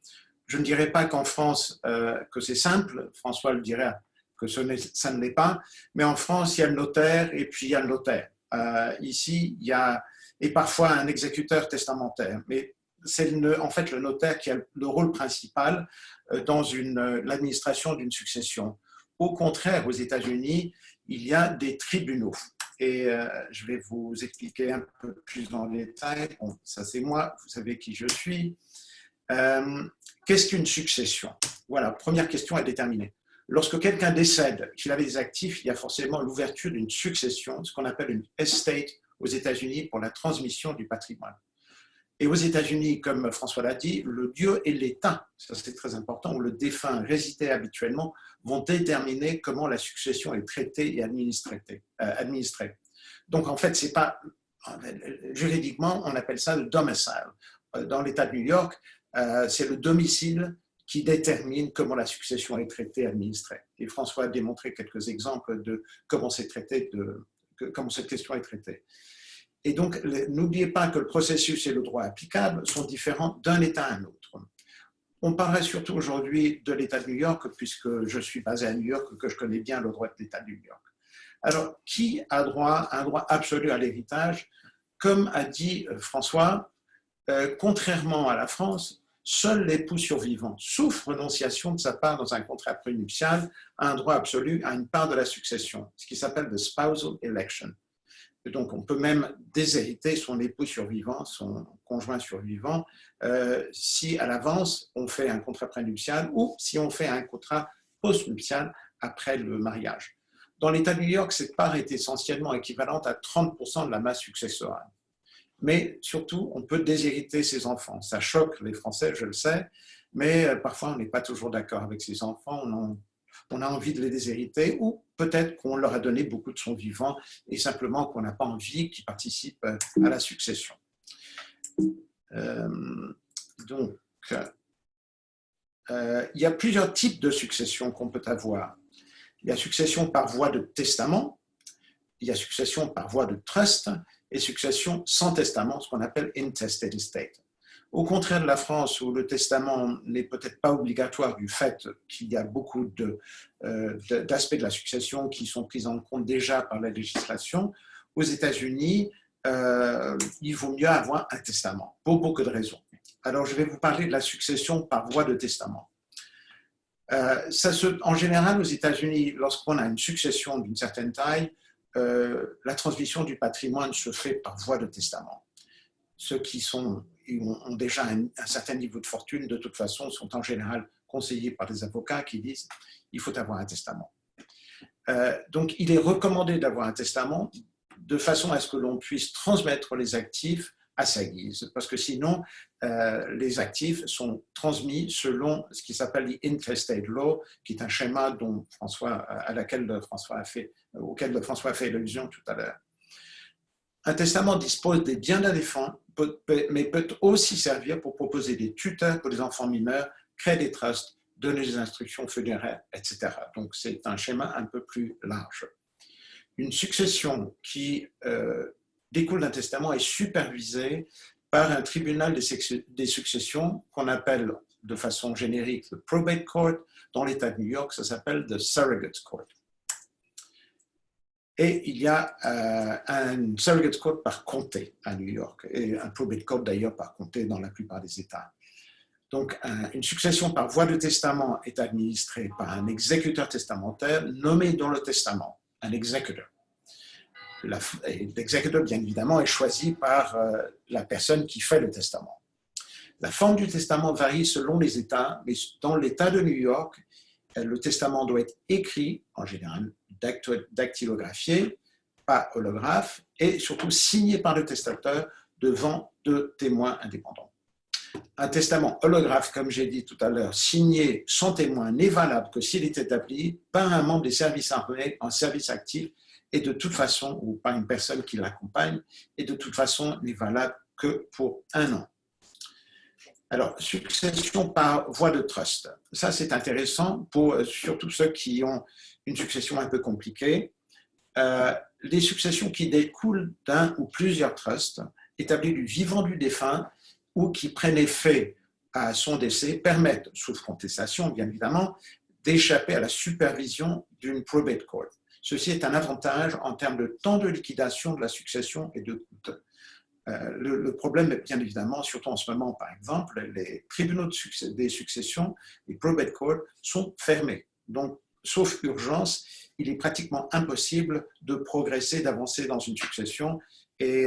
Je ne dirais pas qu'en France, que c'est simple, François le dirait, que ça ne l'est pas, mais en France, il y a le notaire et puis il y a le notaire. Ici, il y a, et parfois un exécuteur testamentaire, mais c'est en fait le notaire qui a le rôle principal dans l'administration d'une succession. Au contraire, aux États-Unis, il y a des tribunaux. Et je vais vous expliquer un peu plus en détail. Bon, ça c'est moi, vous savez qui je suis. Qu'est-ce qu'une succession? Voilà, première question à déterminer. Lorsque quelqu'un décède, qu'il avait des actifs, il y a forcément l'ouverture d'une succession, ce qu'on appelle une estate aux États-Unis pour la transmission du patrimoine. Et aux États-Unis, comme François l'a dit, le lieu et l'État, ça c'est très important, où le défunt résidait habituellement, vont déterminer comment la succession est traitée et administrée. Donc en fait, c'est pas, juridiquement, on appelle ça le domicile. Dans l'État de New York, c'est le domicile qui détermine comment la succession est traitée et administrée. Et François a démontré quelques exemples de comment c'est traité, comment cette question est traitée. Et donc, n'oubliez pas que le processus et le droit applicable sont différents d'un État à un autre. On parlerait surtout aujourd'hui de l'État de New York, puisque je suis basé à New York, que je connais bien le droit de l'État de New York. Alors, qui a un droit absolu à l'héritage? Comme a dit François, contrairement à la France, seul l'époux survivant, sauf renonciation de sa part dans un contrat prénuptial, a un droit absolu à une part de la succession, ce qui s'appelle the spousal election. Et donc, on peut même déshériter son époux survivant, son conjoint survivant, si à l'avance on fait un contrat prénuptial ou si on fait un contrat postnuptial après le mariage. Dans l'État de New York, cette part est essentiellement équivalente à 30% de la masse successorale. mais surtout, on peut déshériter ses enfants. Ça choque les Français, je le sais, mais parfois, on n'est pas toujours d'accord avec ses enfants. On a envie de les déshériter, ou peut-être qu'on leur a donné beaucoup de son vivant et simplement qu'on n'a pas envie qu'ils participent à la succession. Donc, il y a plusieurs types de succession qu'on peut avoir. Il y a succession par voie de testament, il y a succession par voie de trust et succession sans testament, ce qu'on appelle intestate estate. Au contraire de la France, où le testament n'est peut-être pas obligatoire du fait qu'il y a beaucoup d'aspects de la succession qui sont pris en compte déjà par la législation, aux États-Unis, il vaut mieux avoir un testament, pour beaucoup de raisons. Alors, je vais vous parler de la succession par voie de testament. En général, aux États-Unis, lorsqu'on a une succession d'une certaine taille, la transmission du patrimoine se fait par voie de testament. Ceux qui ont déjà un certain niveau de fortune, de toute façon, sont en général conseillés par des avocats qui disent qu'il faut avoir un testament. Donc, il est recommandé d'avoir un testament de façon à ce que l'on puisse transmettre les actifs à sa guise, parce que sinon, les actifs sont transmis selon ce qui s'appelle l'intestate law, qui est un schéma auquel François a fait allusion tout à l'heure. Un testament dispose des biens d'un défunt, mais peut aussi servir pour proposer des tuteurs pour les enfants mineurs, créer des trusts, donner des instructions funéraires, etc. Donc, c'est un schéma un peu plus large. Une succession qui découle d'un testament est supervisée par un tribunal des successions qu'on appelle de façon générique le probate court. Dans l'État de New York, ça s'appelle the surrogate court. Et il y a un surrogate court par comté à New York et un probate court d'ailleurs par comté dans la plupart des États. Donc, une succession par voie de testament est administrée par un exécuteur testamentaire nommé dans le testament, un exécuteur. L'exécuteur, bien évidemment, est choisi par la personne qui fait le testament. La forme du testament varie selon les États, mais dans l'État de New York, le testament doit être écrit, en général dactylographié, pas holographe, et surtout signé par le testateur devant 2 témoins indépendants. Un testament holographe, comme j'ai dit tout à l'heure, signé sans témoin, n'est valable que s'il est établi par un membre des services armés en service actif et de toute façon, ou par une personne qui l'accompagne, et de toute façon n'est valable que pour 1 an. Alors, succession par voie de trust. Ça, c'est intéressant pour surtout ceux qui ont une succession un peu compliquée. Les successions qui découlent d'un ou plusieurs trusts établis du vivant du défunt ou qui prennent effet à son décès permettent, sous contestation bien évidemment, d'échapper à la supervision d'une probate court. Ceci est un avantage en termes de temps de liquidation de la succession et de coûts. Le problème est bien évidemment, surtout en ce moment par exemple, les tribunaux des successions, les probate courts, sont fermés. Donc, sauf urgence, il est pratiquement impossible de progresser, d'avancer dans une succession et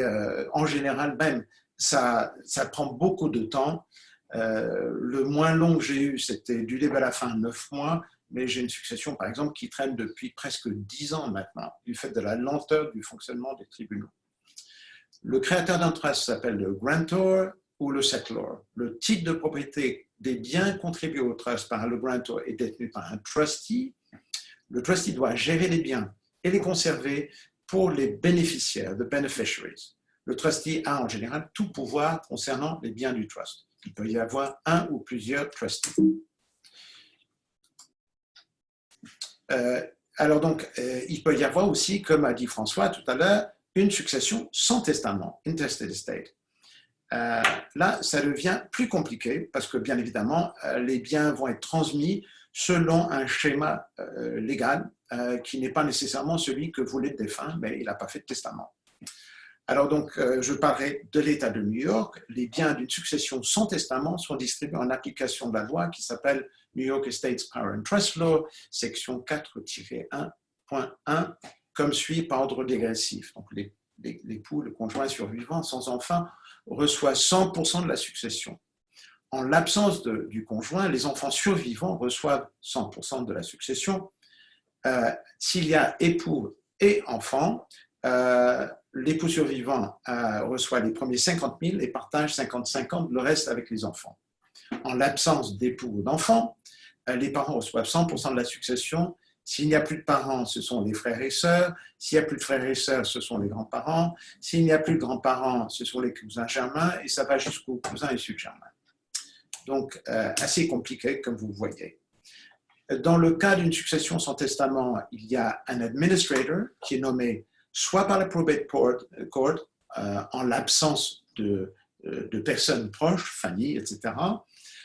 en général même, ça prend beaucoup de temps. Le moins long que j'ai eu, c'était du début à la fin 9 mois, mais j'ai une succession par exemple qui traîne depuis presque 10 ans maintenant, du fait de la lenteur du fonctionnement des tribunaux. Le créateur d'un trust s'appelle le grantor ou le settlor. Le titre de propriété des biens contribués au trust par le grantor est détenu par un trustee. Le trustee doit gérer les biens et les conserver pour les bénéficiaires, the beneficiaries. Le trustee a en général tout pouvoir concernant les biens du trust. Il peut y avoir un ou plusieurs trustees. Alors donc, il peut y avoir aussi, comme a dit François tout à l'heure, une succession sans testament, intestate estate. Là, ça devient plus compliqué parce que, bien évidemment, les biens vont être transmis selon un schéma légal qui n'est pas nécessairement celui que voulait le défunt, mais il n'a pas fait de testament. Alors donc, je parlerai de l'État de New York. Les biens d'une succession sans testament sont distribués en application de la loi qui s'appelle New York Estates Power and Trust Law, section 4-1.1, comme suit par ordre dégressif. Donc, l'époux, le conjoint survivant sans enfant, reçoit 100% de la succession. En l'absence du conjoint, les enfants survivants reçoivent 100% de la succession. S'il y a époux et enfants, l'époux survivant reçoit les premiers 50 000 et partage 50-50 le reste avec les enfants. En l'absence d'époux ou d'enfants, les parents reçoivent 100% de la succession. S'il n'y a plus de parents, ce sont les frères et sœurs. S'il n'y a plus de frères et sœurs, ce sont les grands-parents. S'il n'y a plus de grands-parents, ce sont les cousins germains, et ça va jusqu'aux cousins issus de germains. Donc, assez compliqué, comme vous voyez. Dans le cas d'une succession sans testament, il y a un administrator qui est nommé soit par la probate court, en l'absence de personnes proches, famille, etc.,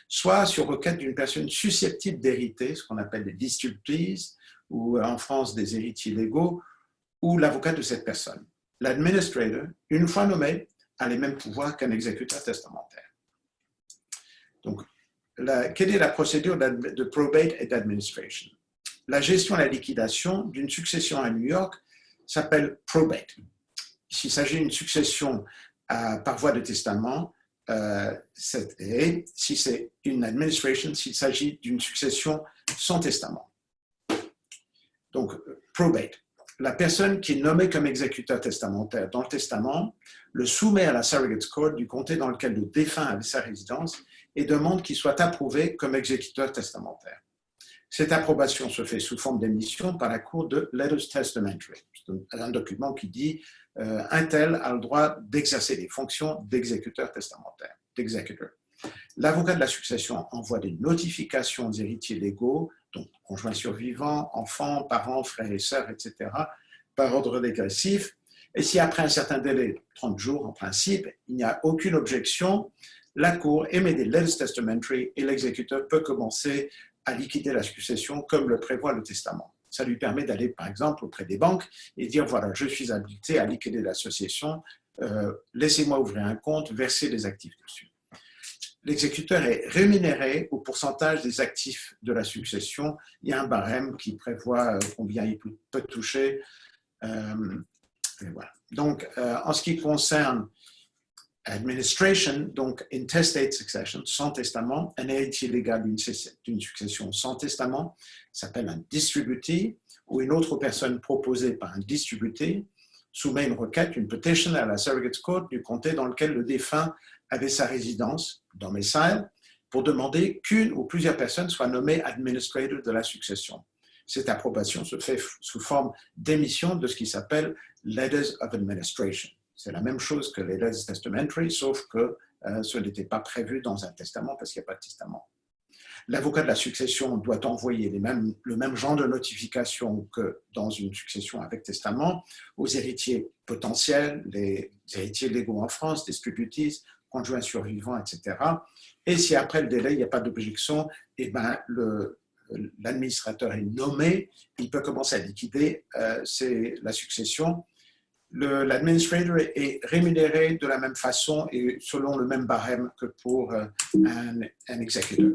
soit sur requête d'une personne susceptible d'hériter, ce qu'on appelle des distributees, ou en France des héritiers légaux, ou l'avocat de cette personne. L'administrator, une fois nommé, a les mêmes pouvoirs qu'un exécuteur testamentaire. Donc, quelle est la procédure de probate et d'administration? La gestion et la liquidation d'une succession à New York s'appelle probate. S'il s'agit d'une succession par voie de testament, et si c'est une administration, s'il s'agit d'une succession sans testament. Donc, probate. La personne qui est nommée comme exécuteur testamentaire dans le testament le soumet à la surrogate court du comté dans lequel le défunt avait sa résidence et demande qu'il soit approuvé comme exécuteur testamentaire. Cette approbation se fait sous forme d'émission par la cour de Letters Testamentary, un document qui dit un tel a le droit d'exercer les fonctions d'exécuteur testamentaire, d'exécuteur. L'avocat de la succession envoie des notifications aux héritiers légaux, donc conjoints survivants, enfants, parents, frères et sœurs, etc., par ordre dégressif. Et si après un certain délai, 30 jours en principe, il n'y a aucune objection, la Cour émet des letters testamentary et l'exécuteur peut commencer à liquider la succession comme le prévoit le testament. Ça lui permet d'aller, par exemple, auprès des banques et dire, voilà, je suis habilité à liquider la succession, laissez-moi ouvrir un compte, verser les actifs dessus. L'exécuteur est rémunéré au pourcentage des actifs de la succession. Il y a un barème qui prévoit combien il peut toucher. Voilà. Donc, en ce qui concerne administration, donc intestate succession, sans testament, un héritier légal d'une succession sans testament s'appelle un distributee, ou une autre personne proposée par un distributee soumet une requête, une petition à la surrogate court du comté dans lequel le défunt avait sa résidence, domicile, pour demander qu'une ou plusieurs personnes soient nommées administrator de la succession. Cette approbation se fait sous forme d'émission de ce qui s'appelle Letters of Administration. C'est la même chose que les Letters Testamentary, sauf que ce n'était pas prévu dans un testament parce qu'il n'y a pas de testament. L'avocat de la succession doit envoyer le même genre de notification que dans une succession avec testament aux héritiers potentiels, les héritiers légaux en France, distributees, conjoints survivants, etc. Et si après le délai, il n'y a pas d'objection, eh ben, l'administrateur est nommé, il peut commencer à liquider la succession. L'administrateur est rémunéré de la même façon et selon le même barème que pour un exécuteur.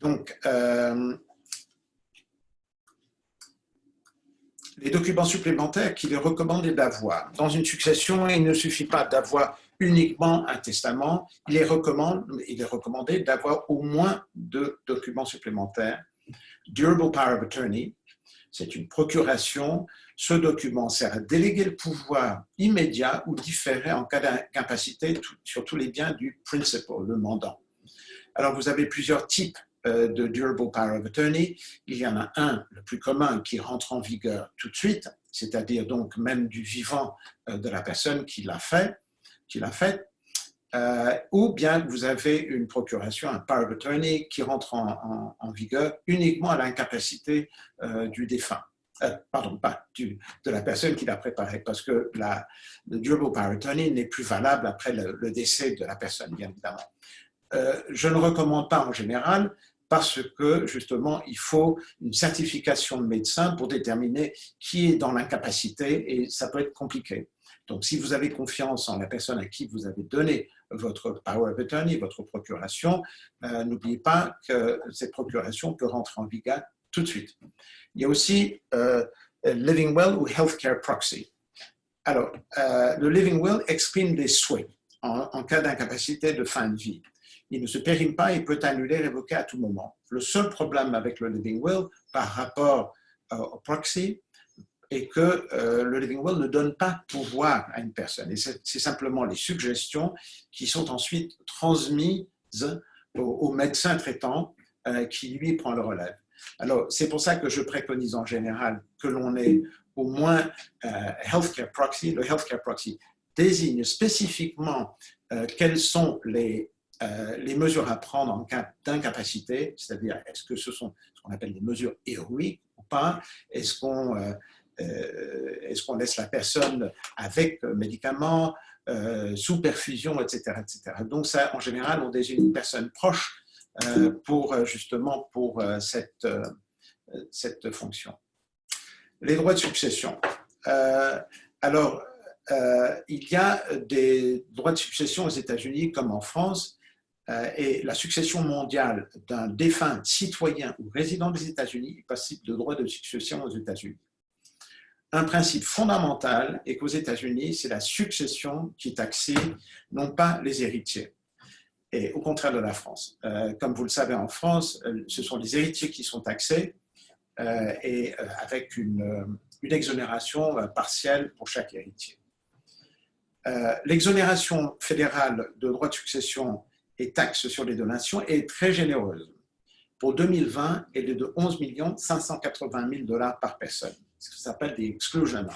Donc, les documents supplémentaires qu'il est recommandé d'avoir. Dans une succession, il ne suffit pas d'avoir uniquement un testament, il est recommandé d'avoir au moins 2 documents supplémentaires. Durable Power of Attorney, c'est une procuration. Ce document sert à déléguer le pouvoir immédiat ou différé en cas d'incapacité sur tous les biens du principal, le mandant. Alors, vous avez plusieurs types de Durable Power of Attorney. Il y en a un, le plus commun, qui rentre en vigueur tout de suite, c'est-à-dire donc même du vivant de la personne qui l'a fait, ou bien vous avez une procuration, un Power of Attorney qui rentre en vigueur uniquement à l'incapacité du défunt. Pardon, pas de la personne qui l'a préparé, parce que le Durable Power of Attorney n'est plus valable après le décès de la personne, bien évidemment. Je ne recommande pas en général, parce que justement, il faut une certification de médecin pour déterminer qui est dans l'incapacité et ça peut être compliqué. Donc, si vous avez confiance en la personne à qui vous avez donné votre Power of Attorney, votre procuration, n'oubliez pas que cette procuration peut rentrer en vigueur tout de suite. Il y a aussi Living Will ou Healthcare Proxy. Alors, le Living Will exprime des souhaits en cas d'incapacité de fin de vie. Il ne se périme pas, il peut annuler, révoquer à tout moment. Le seul problème avec le Living Will par rapport au proxy, et que le Living Will ne donne pas pouvoir à une personne. Et c'est simplement les suggestions qui sont ensuite transmises au médecin traitant qui, lui, prend le relève. Alors, c'est pour ça que je préconise en général que l'on ait au moins Healthcare Proxy. Le Healthcare Proxy désigne spécifiquement quelles sont les mesures à prendre en cas d'incapacité, c'est-à-dire est-ce que ce sont ce qu'on appelle des mesures héroïques ou pas, est-ce qu'on laisse la personne avec médicaments, sous perfusion, etc., etc. Donc ça, en général, on désigne une personne proche justement pour cette fonction. Les droits de succession. Alors, il y a des droits de succession aux États-Unis comme en France, et la succession mondiale d'un défunt citoyen ou résident des États-Unis est passible de droits de succession aux États-Unis. Un principe fondamental est qu'aux États-Unis, c'est la succession qui est taxée, non pas les héritiers. Et au contraire de la France. Comme vous le savez, en France, ce sont les héritiers qui sont taxés et avec une exonération partielle pour chaque héritier. L'exonération fédérale de droits de succession et taxes sur les donations est très généreuse. Pour 2020, elle est de 11 580 000 $ par personne. Ce que ça s'appelle des exclusion amounts.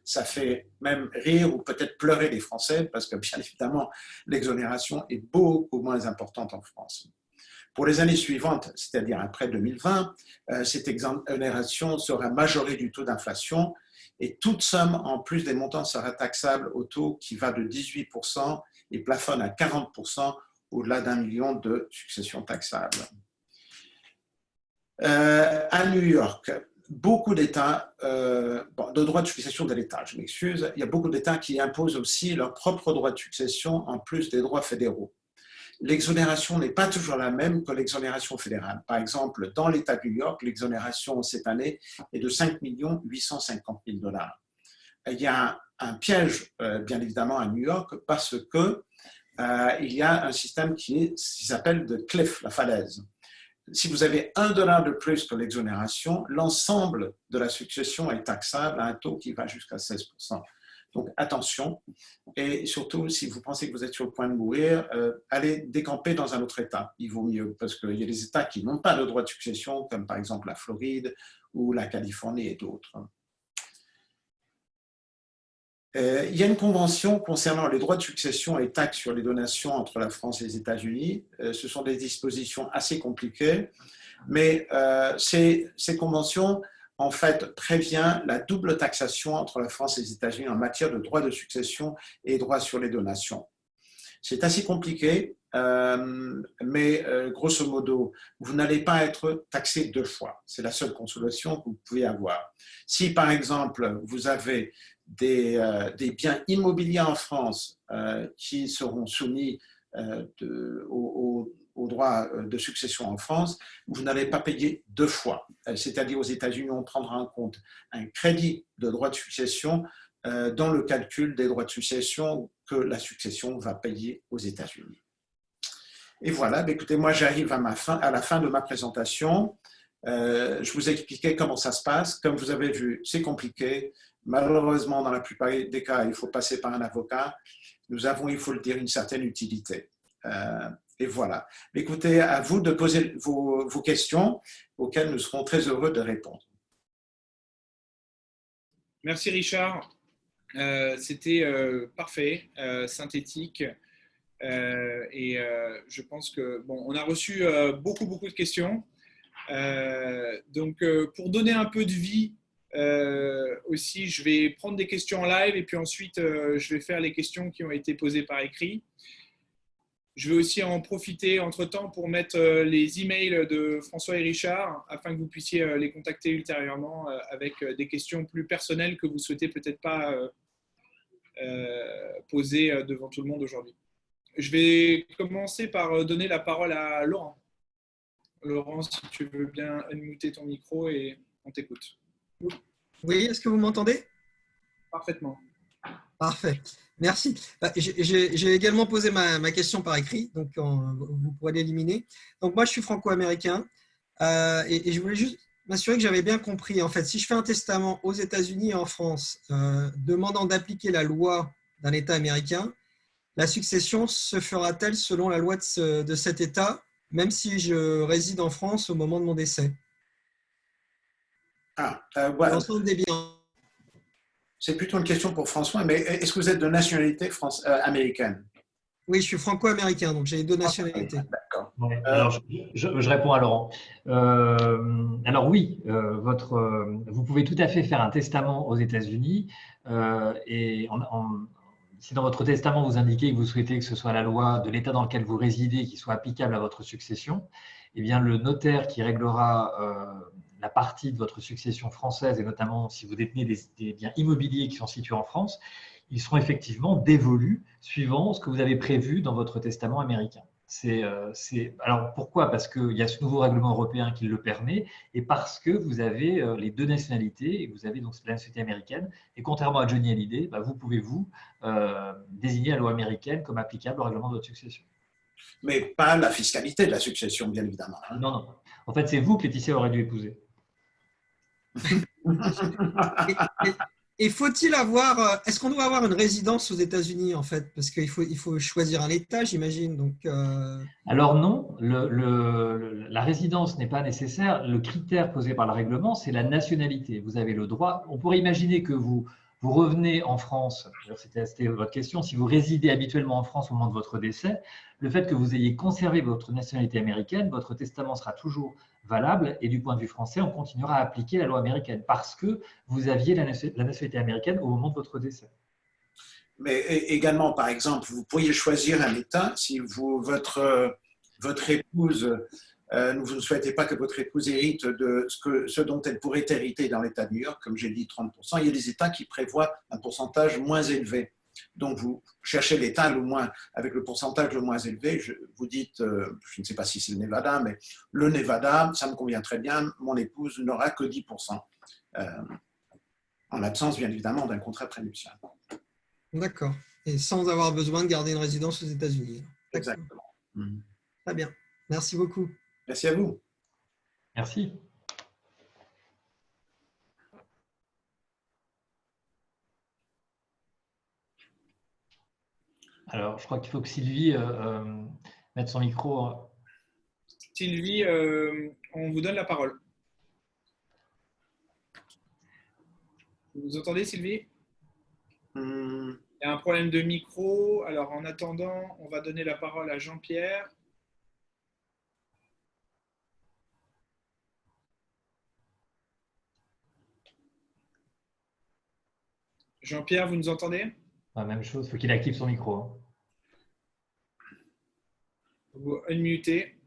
Ça fait même rire ou peut-être pleurer les Français parce que, bien évidemment, l'exonération est beaucoup moins importante en France. Pour les années suivantes, c'est-à-dire après 2020, cette exonération sera majorée du taux d'inflation et toute somme en plus des montants sera taxable au taux qui va de 18% et plafonne à 40% au-delà d'1 million de successions taxables. À New York, beaucoup d'États, de droits de succession de l'État, je m'excuse, il y a beaucoup d'États qui imposent aussi leurs propres droits de succession en plus des droits fédéraux. L'exonération n'est pas toujours la même que l'exonération fédérale. Par exemple, dans l'État de New York, l'exonération cette année est de 5 850 000 $. Il y a un piège, bien évidemment, à New York parce que il y a un système qui s'appelle de cliff, la falaise. Si vous avez $1 de plus que l'exonération, l'ensemble de la succession est taxable à un taux qui va jusqu'à 16%. Donc attention, et surtout si vous pensez que vous êtes sur le point de mourir, allez décamper dans un autre État, il vaut mieux, parce qu'il y a des États qui n'ont pas de droit de succession, comme par exemple la Floride ou la Californie et d'autres. Il y a une convention concernant les droits de succession et taxes sur les donations entre la France et les États-Unis. Ce sont des dispositions assez compliquées, mais ces conventions, en fait, prévient la double taxation entre la France et les États-Unis en matière de droits de succession et droits sur les donations. C'est assez compliqué, mais grosso modo, vous n'allez pas être taxé 2 fois. C'est la seule consolation que vous pouvez avoir. Si, par exemple, vous avez des biens immobiliers en France qui seront soumis au droit de succession en France, vous n'allez pas payer 2 fois. C'est-à-dire aux États-Unis, on prendra en compte un crédit de droit de succession dans le calcul des droits de succession que la succession va payer aux États-Unis. Et voilà, écoutez, moi j'arrive à la fin de ma présentation. Je vous ai expliqué comment ça se passe. Comme vous avez vu, c'est compliqué. Malheureusement, dans la plupart des cas, il faut passer par un avocat. Nous avons, il faut le dire, une certaine utilité. Et voilà. Écoutez, à vous de poser vos questions auxquelles nous serons très heureux de répondre. Merci Richard. C'était parfait, synthétique. Et je pense que on a reçu beaucoup de questions. Donc, pour donner un peu de vie aussi, je vais prendre des questions en live et puis ensuite, je vais faire les questions qui ont été posées par écrit. Je vais aussi en profiter entre-temps pour mettre les emails de François et Richard afin que vous puissiez les contacter ultérieurement avec des questions plus personnelles que vous souhaitez peut-être pas poser devant tout le monde aujourd'hui. Je vais commencer par donner la parole à Laurent. Laurent, si tu veux bien unmuter ton micro et on t'écoute. Oui, est-ce que vous m'entendez? Parfaitement. Parfait, merci. J'ai également posé ma question par écrit, donc vous pourrez l'éliminer. Donc moi, je suis franco-américain et je voulais juste m'assurer que j'avais bien compris. En fait, si je fais un testament aux États-Unis et en France, demandant d'appliquer la loi d'un État américain, la succession se fera-t-elle selon la loi de cet État, même si je réside en France au moment de mon décès? Ouais, L'ensemble des biens. c'est plutôt une question pour François, mais est-ce que vous êtes de nationalité américaine? Oui, je suis franco-américain, donc j'ai les deux nationalités. D'accord. Ouais, alors, je réponds à Laurent. Alors oui, vous pouvez tout à fait faire un testament aux États-Unis et si dans votre testament vous indiquez que vous souhaitez que ce soit la loi de l'État dans lequel vous résidez qui soit applicable à votre succession, eh bien le notaire qui réglera la partie de votre succession française et notamment si vous détenez des biens immobiliers qui sont situés en France, ils seront effectivement dévolus suivant ce que vous avez prévu dans votre testament américain. Alors pourquoi? Parce qu'il y a ce nouveau règlement européen qui le permet et parce que vous avez les deux nationalités et vous avez donc la nationalité américaine. Et contrairement à Johnny Hallyday, vous pouvez désigner la loi américaine comme applicable au règlement de votre succession. Mais pas la fiscalité de la succession, bien évidemment. Hein. Non, non. En fait, c'est vous que Laetitia aurait dû épouser. Et faut-il avoir, est-ce qu'on doit avoir une résidence aux États-Unis en fait? Parce qu'il faut choisir un État, j'imagine. Donc, Alors non, la résidence n'est pas nécessaire. Le critère posé par le règlement, c'est la nationalité. Vous avez le droit. On pourrait imaginer que vous revenez en France, c'était votre question, si vous résidez habituellement en France au moment de votre décès, le fait que vous ayez conservé votre nationalité américaine, votre testament sera toujours valable et du point de vue français, on continuera à appliquer la loi américaine parce que vous aviez la nationalité américaine au moment de votre décès. Mais également, par exemple, vous pourriez choisir un État si votre épouse, vous ne souhaitez pas que votre épouse hérite de ce dont elle pourrait hériter dans l'État de New York, comme j'ai dit, 30%. Il y a des États qui prévoient un pourcentage moins élevé. Donc, vous cherchez l'État avec le pourcentage le moins élevé. Vous dites, je ne sais pas si c'est le Nevada, mais le Nevada, ça me convient très bien. Mon épouse n'aura que 10%. En l'absence, bien évidemment, d'un contrat prénuptial. d'accord. Et sans avoir besoin de garder une résidence aux États-Unis. Exactement. Très bien. Merci beaucoup. Merci à vous. Merci. Alors, je crois qu'il faut que Sylvie mette son micro. Sylvie, on vous donne la parole. Vous entendez, Sylvie? Il y a un problème de micro. Alors, en attendant, on va donner la parole à Jean-Pierre. Jean-Pierre, vous nous entendez? Même chose, il faut qu'il active son micro. Vous unmutez.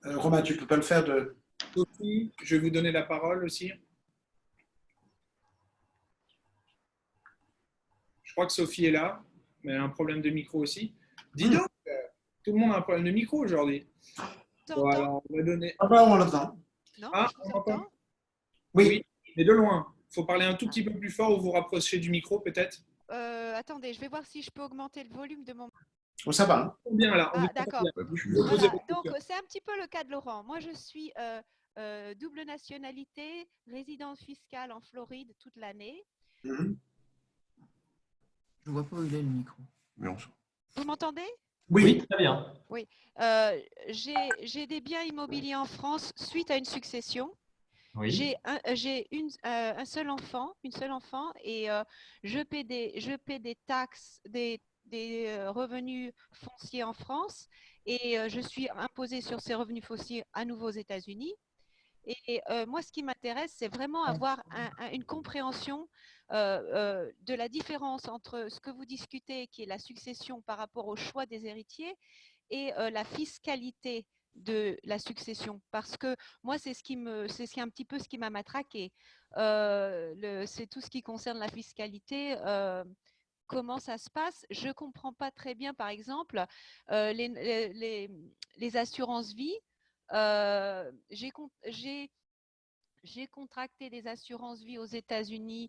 Romain, tu ne peux pas le faire de… Sophie, je vais vous donner la parole aussi. Je crois que Sophie est là, mais elle a un problème de micro aussi. Dis donc, tout le monde a un problème de micro aujourd'hui. Voilà, on va donner… Ah ben, on l'entend. Non, Ah, je vous on entend? entends. Oui. Mais de loin. Il faut parler un tout petit peu plus fort ou vous rapprocher du micro peut-être. Attendez, je vais voir si je peux augmenter le volume de mon… Oh, ça va. Hein. Bien là. Ah, d'accord. Voilà. Donc, c'est un petit peu le cas de Laurent. Moi, je suis double nationalité, résidence fiscale en Floride toute l'année. Mm -hmm. Je ne vois pas où il est le micro. Vous m'entendez? Oui, très bien. Oui. J'ai des biens immobiliers en France suite à une succession. Oui. J'ai un seul enfant, et je paie des taxes, des revenus fonciers en France et je suis imposée sur ces revenus fonciers à nouveau aux États-Unis. Et moi, ce qui m'intéresse, c'est vraiment avoir une compréhension de la différence entre ce que vous discutez, qui est la succession par rapport au choix des héritiers, et la fiscalité de la succession, parce que moi c'est un petit peu ce qui m'a matraqué. C'est tout ce qui concerne la fiscalité. Comment ça se passe? Je comprends pas très bien, par exemple, les assurances vie. J'ai contracté des assurances vie aux États-Unis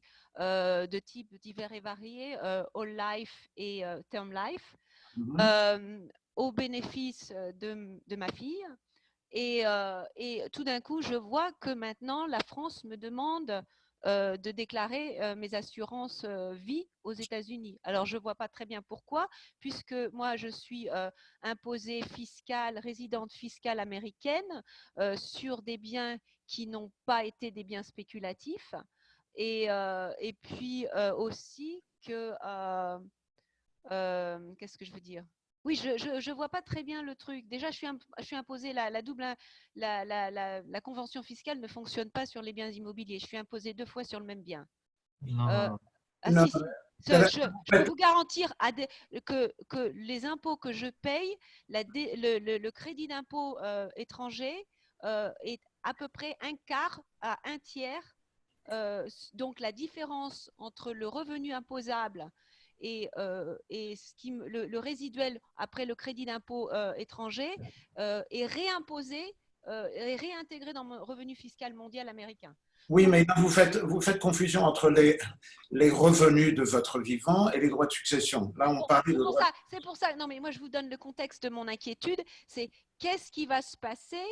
de types divers et variés, All Life et Term Life. au bénéfice de ma fille. Et tout d'un coup, je vois que maintenant, la France me demande de déclarer mes assurances vie aux États-Unis. Alors, je ne vois pas très bien pourquoi, puisque moi, je suis imposée fiscale, résidente fiscale américaine sur des biens qui n'ont pas été des biens spéculatifs. Et puis aussi que… qu'est-ce que je veux dire? Oui, je vois pas très bien le truc. Déjà, je suis imposée la double, la convention fiscale ne fonctionne pas sur les biens immobiliers. Je suis imposée 2 fois sur le même bien. Non, non, non. Ah Non, si, si. Je peux vous garantir que les impôts que je paye, le crédit d'impôt étranger est à peu près un quart à un tiers. Donc la différence entre le revenu imposable et le résiduel après le crédit d'impôt étranger est réimposé et réintégré dans mon revenu fiscal mondial américain. oui, mais là, vous faites confusion entre les revenus de votre vivant et les droits de succession. Là, on parlait de droits. C'est pour ça. Non, mais moi, je vous donne le contexte de mon inquiétude. C'est qu'est-ce qui va se passer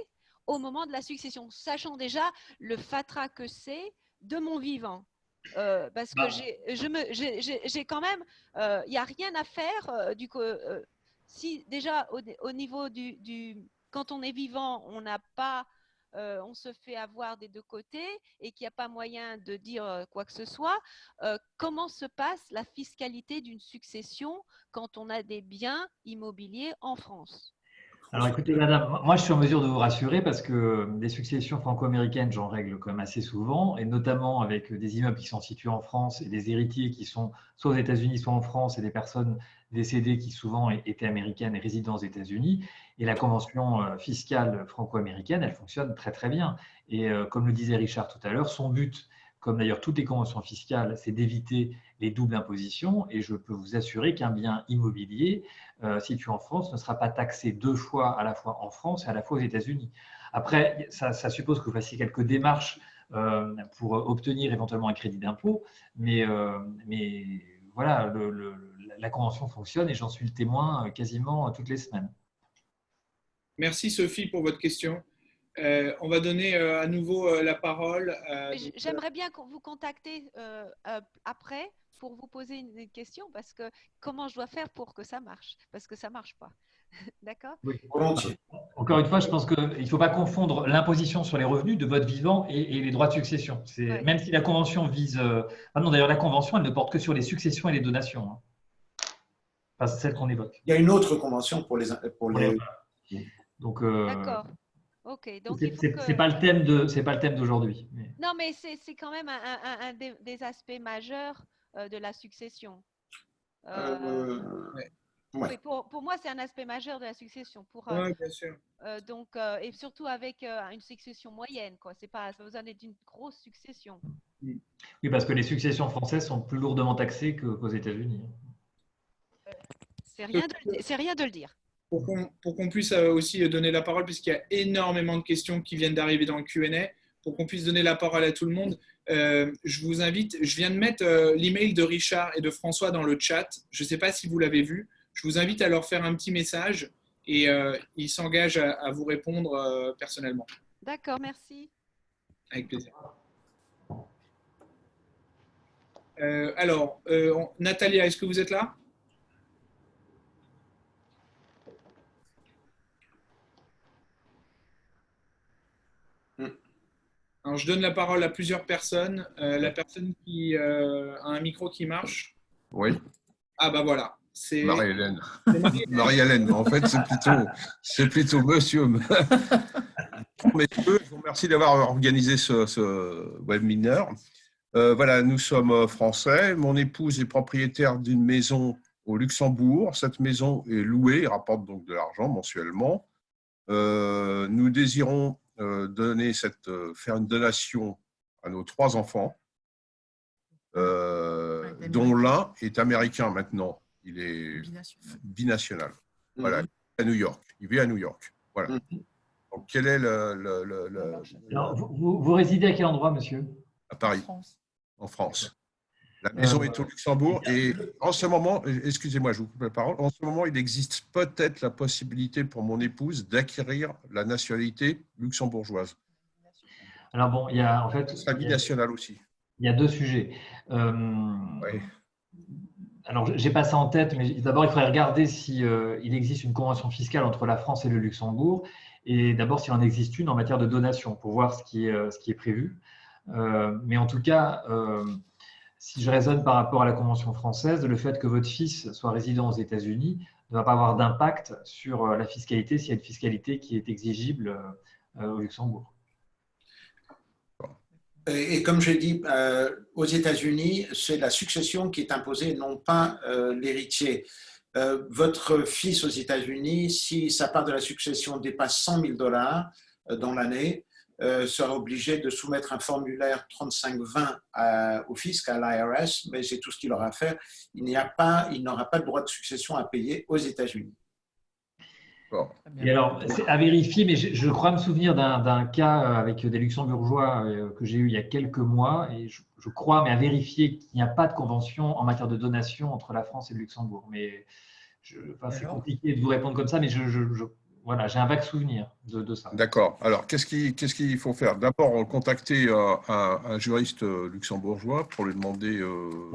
au moment de la succession, sachant déjà le fatras que c'est de mon vivant. Parce que j'ai quand même, il n'y a rien à faire. Si déjà au niveau quand on est vivant, on n'a pas, on se fait avoir des deux côtés et qu'il n'y a pas moyen de dire quoi que ce soit. Comment se passe la fiscalité d'une succession quand on a des biens immobiliers en France? Alors écoutez, madame, moi je suis en mesure de vous rassurer parce que des successions franco-américaines, j'en règle quand même assez souvent, et notamment avec des immeubles qui sont situés en France et des héritiers qui sont soit aux États-Unis, soit en France, et des personnes décédées qui souvent étaient américaines et résidant aux États-Unis. Et la convention fiscale franco-américaine, elle fonctionne très très bien. Et comme le disait Richard tout à l'heure, son but, comme d'ailleurs toutes les conventions fiscales, c'est d'éviter les doubles impositions. Et je peux vous assurer qu'un bien immobilier situé en France ne sera pas taxé 2 fois, à la fois en France et à la fois aux États-Unis. Après, ça suppose que vous fassiez quelques démarches pour obtenir éventuellement un crédit d'impôt, mais voilà, la convention fonctionne et j'en suis le témoin quasiment toutes les semaines. Merci Sophie pour votre question. On va donner à nouveau la parole. J'aimerais bien vous contacter après pour vous poser une question parce que comment je dois faire pour que ça marche? Parce que ça ne marche pas. D'accord? Oui. Volontiers. Encore une fois, je pense qu'il ne faut pas confondre l'imposition sur les revenus de votre vivant et les droits de succession. Ouais. Même si la convention vise… Ah non, d'ailleurs, la convention, elle ne porte que sur les successions et les donations. Hein. Enfin, c'est celle qu'on évoque. Il y a une autre convention pour les… Donc, d'accord. Ok. Donc il faut que… c'est pas le thème d'aujourd'hui. Mais… Non, mais c'est quand même un des aspects majeurs de la succession. Ouais. Oui, pour moi, c'est un aspect majeur de la succession. Oui, bien sûr. Donc, et surtout avec une succession moyenne, quoi. Ça n'a pas besoin d'être une grosse succession. Oui, parce que les successions françaises sont plus lourdement taxées qu'aux États-Unis. C'est rien de le dire. Pour qu'on puisse aussi donner la parole, puisqu'il y a énormément de questions qui viennent d'arriver dans le Q&A, pour qu'on puisse donner la parole à tout le monde, je vous invite, je viens de mettre l'email de Richard et de François dans le chat. Je ne sais pas si vous l'avez vu. Je vous invite à leur faire un petit message et ils s'engagent à vous répondre personnellement. D'accord, merci. Avec plaisir. Alors, Natalia, est-ce que vous êtes là? Alors, je donne la parole à plusieurs personnes. La personne qui a un micro qui marche. Oui. Ah bah voilà. C'est Marie-Hélène. Marie-Hélène, en fait, c'est plutôt monsieur. Messieurs, je vous remercie d'avoir organisé ce webinaire. Voilà, nous sommes français. Mon épouse est propriétaire d'une maison au Luxembourg. Cette maison est louée et rapporte donc de l'argent mensuellement. Nous désirons faire une donation à nos 3 enfants, dont l'un est américain maintenant. Il est binational. Voilà, à New York. Il vit à New York. Voilà. Donc, quel est Alors, vous résidez à quel endroit, monsieur? À Paris, en France. La maison est au Luxembourg et en ce moment, excusez-moi, je vous coupe la parole, en ce moment, il existe peut-être la possibilité pour mon épouse d'acquérir la nationalité luxembourgeoise. Alors bon, il y a en fait, Ce sera binational aussi. il y a deux sujets. Oui. Alors, j'ai pas ça en tête, mais d'abord, il faudrait regarder si il existe une convention fiscale entre la France et le Luxembourg, et d'abord s'il en existe une en matière de donation, pour voir ce qui est prévu. Mais en tout cas, si je raisonne par rapport à la Convention française, le fait que votre fils soit résident aux États-Unis ne va pas avoir d'impact sur la fiscalité s'il y a une fiscalité qui est exigible au Luxembourg. Et comme j'ai dit, aux États-Unis, c'est la succession qui est imposée, non pas l'héritier. Votre fils aux États-Unis, si sa part de la succession dépasse $100 000 dans l'année, sera obligé de soumettre un formulaire 3520 au fisc, à l'IRS, mais c'est tout ce qu'il aura à faire. Il n'aura pas de droit de succession à payer aux États-Unis. Bon. Et alors, c'est à vérifier, mais je crois me souvenir d'un cas avec des Luxembourgeois que j'ai eu il y a quelques mois, et je crois, mais à vérifier qu'il n'y a pas de convention en matière de donation entre la France et le Luxembourg. Mais c'est compliqué de vous répondre comme ça, mais voilà, j'ai un vague souvenir de ça. D'accord. Alors, qu'est-ce qu'il faut faire? D'abord, contacter un juriste luxembourgeois pour lui demander…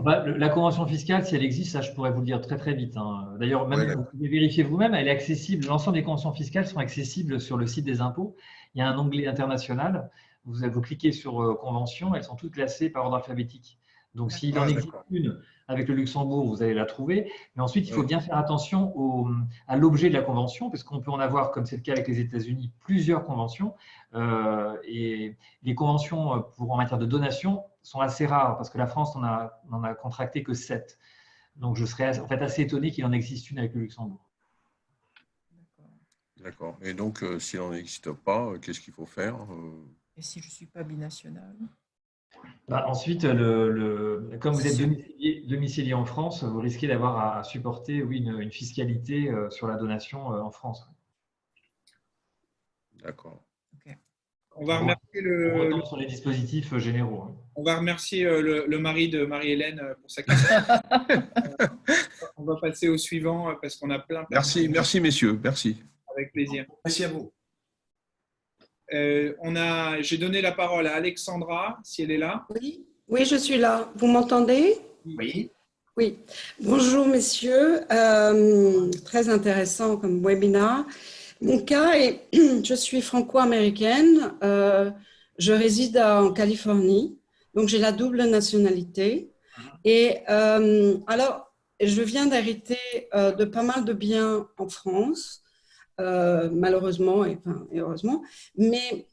La convention fiscale, si elle existe, ça je pourrais vous le dire très très vite. D'ailleurs, même vous pouvez vérifier vous-même, elle est accessible. L'ensemble des conventions fiscales sont accessibles sur le site des impôts. Il y a un onglet international. Vous cliquez sur convention, elles sont toutes classées par ordre alphabétique. Donc, s'il en existe une avec le Luxembourg, vous allez la trouver. Mais ensuite, il faut bien faire attention à l'objet de la convention, parce qu'on peut en avoir, comme c'est le cas avec les États-Unis, plusieurs conventions. Et les conventions en matière de donation sont assez rares, parce que la France n'en a contracté que 7. Donc, je serais en fait assez étonné qu'il en existe une avec le Luxembourg. D'accord. Et donc, s'il n'en existe pas, qu'est-ce qu'il faut faire? Et si je ne suis pas binationale? Ensuite, comme vous êtes domicilié en France, vous risquez d'avoir à supporter une fiscalité sur la donation en France. D'accord. Okay. On va remercier sur les dispositifs généraux. On va remercier le mari de Marie-Hélène pour sa question. On va passer au suivant parce qu'on a plein. Merci messieurs, merci. Avec plaisir. Merci à vous. J'ai donné la parole à Alexandra, si elle est là. Oui, je suis là. Vous m'entendez? Oui. Oui. Bonjour, messieurs. Très intéressant comme webinaire. Mon cas est, je suis franco-américaine. Je réside en Californie, donc j'ai la double nationalité. Et alors, je viens d'hériter de pas mal de biens en France. Malheureusement et heureusement, mais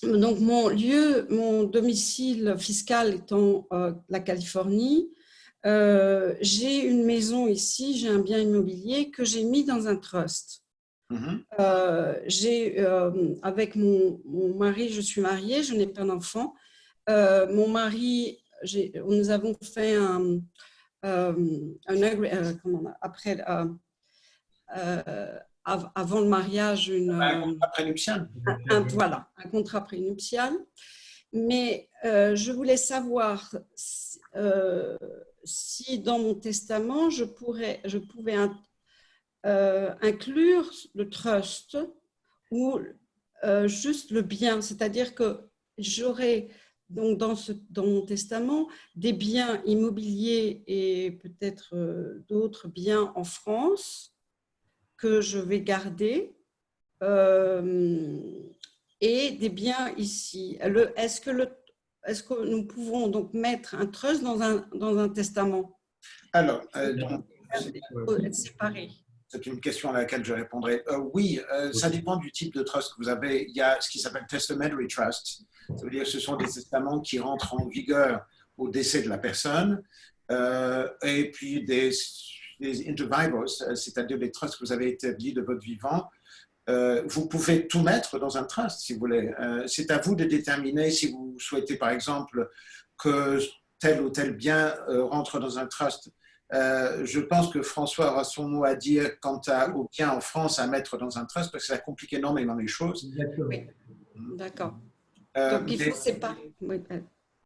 donc mon domicile fiscal étant la Californie, j'ai une maison ici, j'ai un bien immobilier que j'ai mis dans un trust. Avec mon mari, je suis mariée, je n'ai pas d'enfant. Mon mari, nous avons fait avant le mariage, un contrat prénuptial. Voilà, un contrat prénuptial. Mais je voulais savoir si dans mon testament, je pouvais inclure le trust ou juste le bien. C'est-à-dire que j'aurais donc dans mon testament des biens immobiliers et peut-être d'autres biens en France que je vais garder et des biens ici. Est-ce que nous pouvons donc mettre un trust dans un testament? Alors, être séparés. C'est une question à laquelle je répondrai. Oui, ça dépend du type de trust que vous avez. Il y a ce qui s'appelle testamentary trust. Ça veut dire que ce sont des testaments qui rentrent en vigueur au décès de la personne. Et puis des inter vivos, c'est-à-dire des trusts que vous avez établis de votre vivant. Vous pouvez tout mettre dans un trust, si vous voulez. C'est à vous de déterminer si vous souhaitez, par exemple, que tel ou tel bien rentre dans un trust. Je pense que François aura son mot à dire quant aux biens en France à mettre dans un trust, parce que ça complique énormément les choses. Oui, d'accord. Donc, il faut séparer. Oui.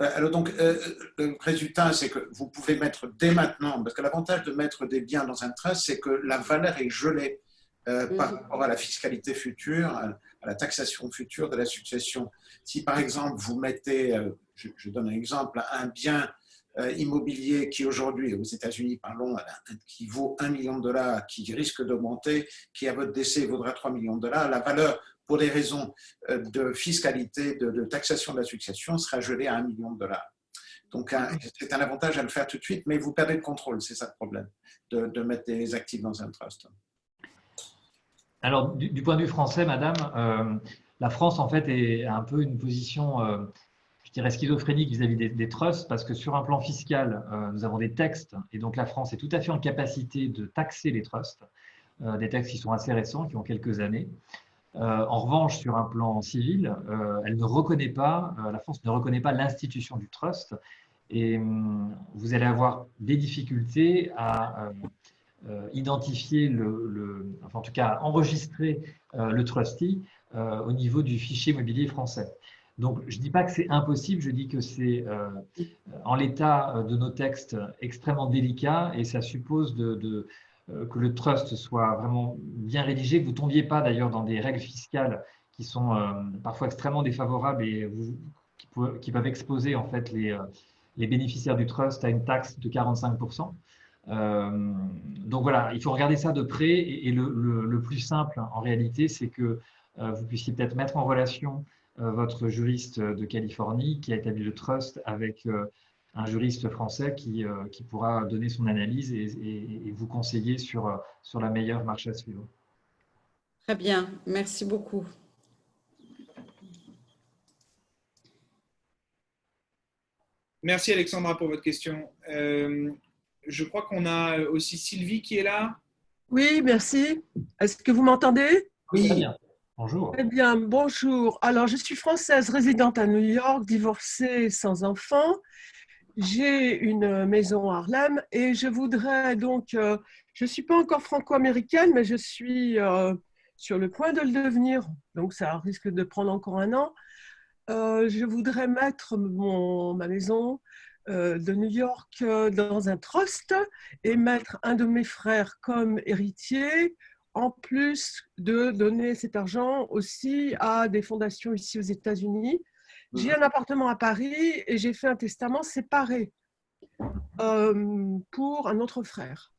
Alors donc, le résultat, c'est que vous pouvez mettre dès maintenant, parce que l'avantage de mettre des biens dans un trust, c'est que la valeur est gelée par rapport à la fiscalité future, à la taxation future de la succession. Si par exemple, vous mettez, je donne un exemple, un bien immobilier qui aujourd'hui, aux États-Unis, parlons, qui vaut $1 million, qui risque d'augmenter, qui à votre décès vaudra $3 millions, la valeur, pour des raisons de fiscalité, de taxation de la succession, sera gelée à $1 million. Donc, c'est un avantage à le faire tout de suite, mais vous perdez le contrôle, c'est ça le problème, de mettre des actifs dans un trust. Alors, du point de vue français, madame, la France, en fait, est un peu une position, je dirais, schizophrénique vis-à-vis des trusts, parce que sur un plan fiscal, nous avons des textes, et donc la France est tout à fait en capacité de taxer les trusts, des textes qui sont assez récents, qui ont quelques années. En revanche, sur un plan civil, elle ne reconnaît pas, la France ne reconnaît pas l'institution du trust, et vous allez avoir des difficultés à identifier enfin en tout cas enregistrer le trustee au niveau du fichier immobilier français. Donc, je ne dis pas que c'est impossible, je dis que c'est en l'état de nos textes extrêmement délicat et ça suppose que le trust soit vraiment bien rédigé, que vous ne tombiez pas d'ailleurs dans des règles fiscales qui sont parfois extrêmement défavorables et qui peuvent exposer en fait les bénéficiaires du trust à une taxe de 45%. Donc voilà, il faut regarder ça de près et le plus simple en réalité, c'est que vous puissiez peut-être mettre en relation votre juriste de Californie qui a établi le trust avec un juriste français qui pourra donner son analyse et vous conseiller sur la meilleure marche à suivre. Très bien, merci beaucoup. Merci Alexandra pour votre question. Je crois qu'on a aussi Sylvie qui est là. Oui, merci. Est-ce que vous m'entendez? Oui. Très bien. Bonjour. Eh bien, bonjour. Alors, je suis française résidente à New York, divorcée sans enfant. J'ai une maison à Harlem et je voudrais donc, je ne suis pas encore franco-américaine, mais je suis sur le point de le devenir, donc ça risque de prendre encore un an. Je voudrais mettre ma maison de New York dans un trust et mettre un de mes frères comme héritier, en plus de donner cet argent aussi à des fondations ici aux États-Unis. J'ai un appartement à Paris et j'ai fait un testament séparé pour un autre frère.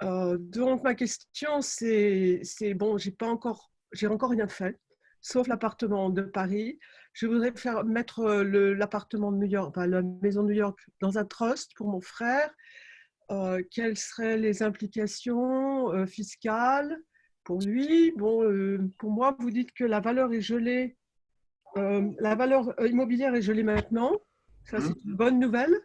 Donc ma question c'est bon, j'ai encore rien fait, sauf l'appartement de Paris. Je voudrais mettre l'appartement de New York, enfin, la maison de New York dans un trust pour mon frère. Quelles seraient les implications fiscales pour lui? Bon, pour moi, vous dites que la valeur est gelée. La valeur immobilière est gelée maintenant. Ça, c'est une bonne nouvelle.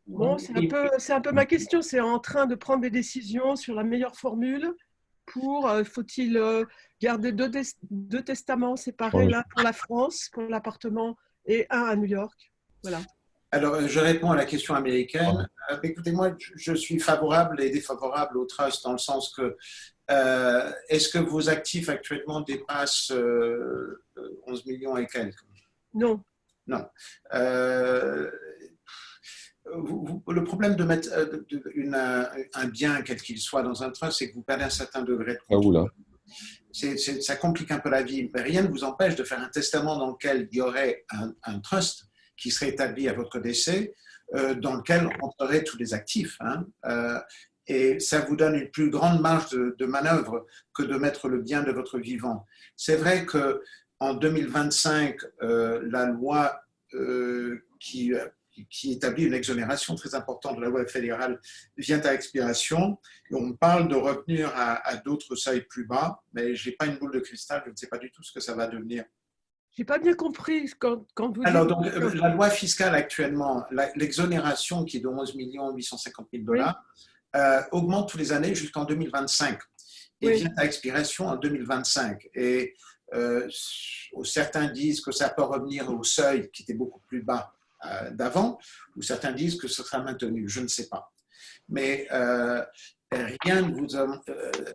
Bon, c'est un peu ma question. C'est en train de prendre des décisions sur la meilleure formule pour, faut-il garder deux testaments séparés, l'un pour la France, pour l'appartement, et un à New York. Voilà. Alors, je réponds à la question américaine. Écoutez, moi, je suis favorable et défavorable au trust dans le sens que est-ce que vos actifs actuellement dépassent 11 millions et quelques? Non. Non. Le problème de mettre un bien, quel qu'il soit, dans un trust, c'est que vous perdez un certain degré de contrôle. Ça complique un peu la vie. Mais rien ne vous empêche de faire un testament dans lequel il y aurait un trust qui serait établi à votre décès, dans lequel on aurait tous les actifs. Et ça vous donne une plus grande marge de manœuvre que de mettre le bien de votre vivant. C'est vrai qu'en 2025, la loi qui établit une exonération très importante de la loi fédérale vient à expiration. Et on parle de revenir à d'autres seuils plus bas, mais je n'ai pas une boule de cristal, je ne sais pas du tout ce que ça va devenir. Je n'ai pas bien compris quand vous dites… Alors, donc, la loi fiscale actuellement, l'exonération qui est de 11 850 000 dollars, augmente tous les années jusqu'en 2025 et vient à expiration en 2025. Et certains disent que ça peut revenir au seuil qui était beaucoup plus bas d'avant, ou certains disent que ce sera maintenu. Je ne sais pas. Mais rien ne vous a…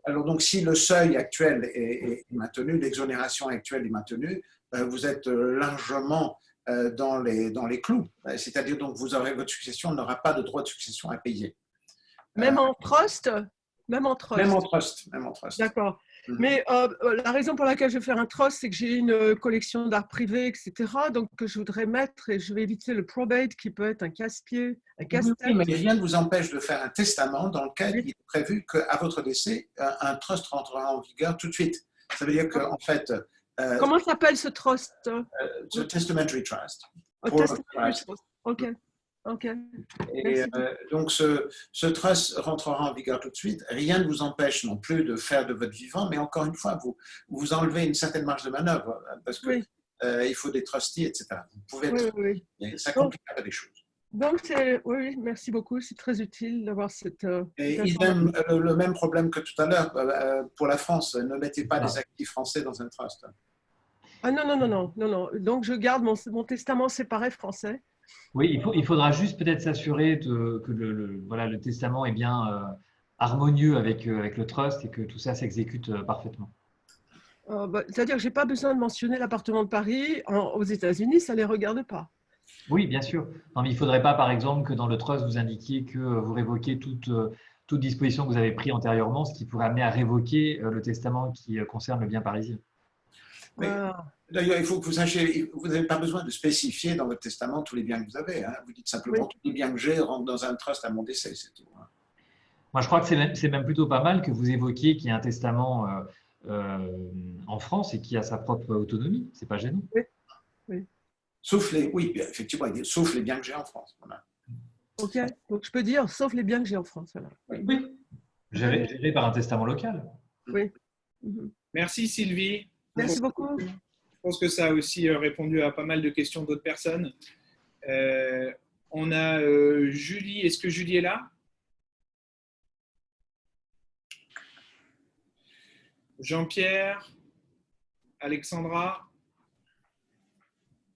Alors, donc, si le seuil actuel est maintenu, l'exonération actuelle est maintenue, vous êtes largement dans les clous. C'est-à-dire donc votre succession n'aura pas de droit de succession à payer. Même en trust? Même en trust. Même en trust. Même en trust. D'accord. Mais la raison pour laquelle je veux faire un trust, c'est que j'ai une collection d'art privé, etc. Donc, que je voudrais mettre, et je vais éviter le probate qui peut être un casse-pied, un casse-tête. Oui, mais rien ne vous empêche de faire un testament dans lequel il est prévu qu'à votre décès, un trust rentrera en vigueur tout de suite. Ça veut dire qu'en fait… Comment s'appelle ce trust? The Testamentary Trust. Testamentary Trust. OK. OK. Et donc, ce trust rentrera en vigueur tout de suite. Rien ne vous empêche non plus de faire de votre vivant, mais encore une fois, vous enlevez une certaine marge de manœuvre parce que il faut des trustees, etc. Vous pouvez ça complique les choses. Donc, oui, merci beaucoup. C'est très utile d'avoir cette… Et idem, le même problème que tout à l'heure pour la France. Ne mettez pas des actifs français dans un trust. Ah non. Donc, je garde mon testament séparé français. Oui, il faudra juste peut-être s'assurer que le testament est bien harmonieux avec le trust et que tout ça s'exécute parfaitement. C'est-à-dire que je n'ai pas besoin de mentionner l'appartement de Paris. Aux États-Unis, ça ne les regarde pas. Oui, bien sûr. Non, mais il ne faudrait pas, par exemple, que dans le trust, vous indiquiez que vous révoquez toute disposition que vous avez prise antérieurement, ce qui pourrait amener à révoquer le testament qui concerne le bien parisien. D'ailleurs, il faut que vous sachiez, vous n'avez pas besoin de spécifier dans votre testament tous les biens que vous avez. Hein. Vous dites simplement tous les biens que j'ai rentrent dans un trust à mon décès, c'est tout. Hein. Moi, je crois que c'est même plutôt pas mal que vous évoquiez qu'il y a un testament en France et qui a sa propre autonomie. C'est pas gênant. Oui. Sauf effectivement, sauf les biens que j'ai en France. Voilà. OK. Donc, je peux dire sauf les biens que j'ai en France. Voilà. Oui. Géré par un testament local. Oui. Merci Sylvie. Merci beaucoup. Je pense que ça a aussi répondu à pas mal de questions d'autres personnes. On a Julie. Est-ce que Julie est là? Jean-Pierre? Alexandra?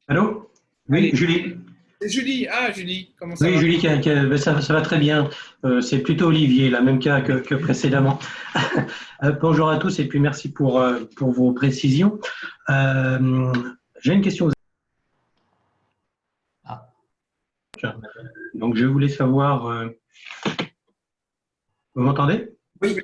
Allô? Oui, Allez. Julie. C'est Julie. Ah, Julie, comment ça va? Oui, Julie, ça va très bien. C'est plutôt Olivier, là, même cas que précédemment. Bonjour à tous et puis merci pour vos précisions. J'ai une question. Donc, je voulais savoir… Vous m'entendez? Oui.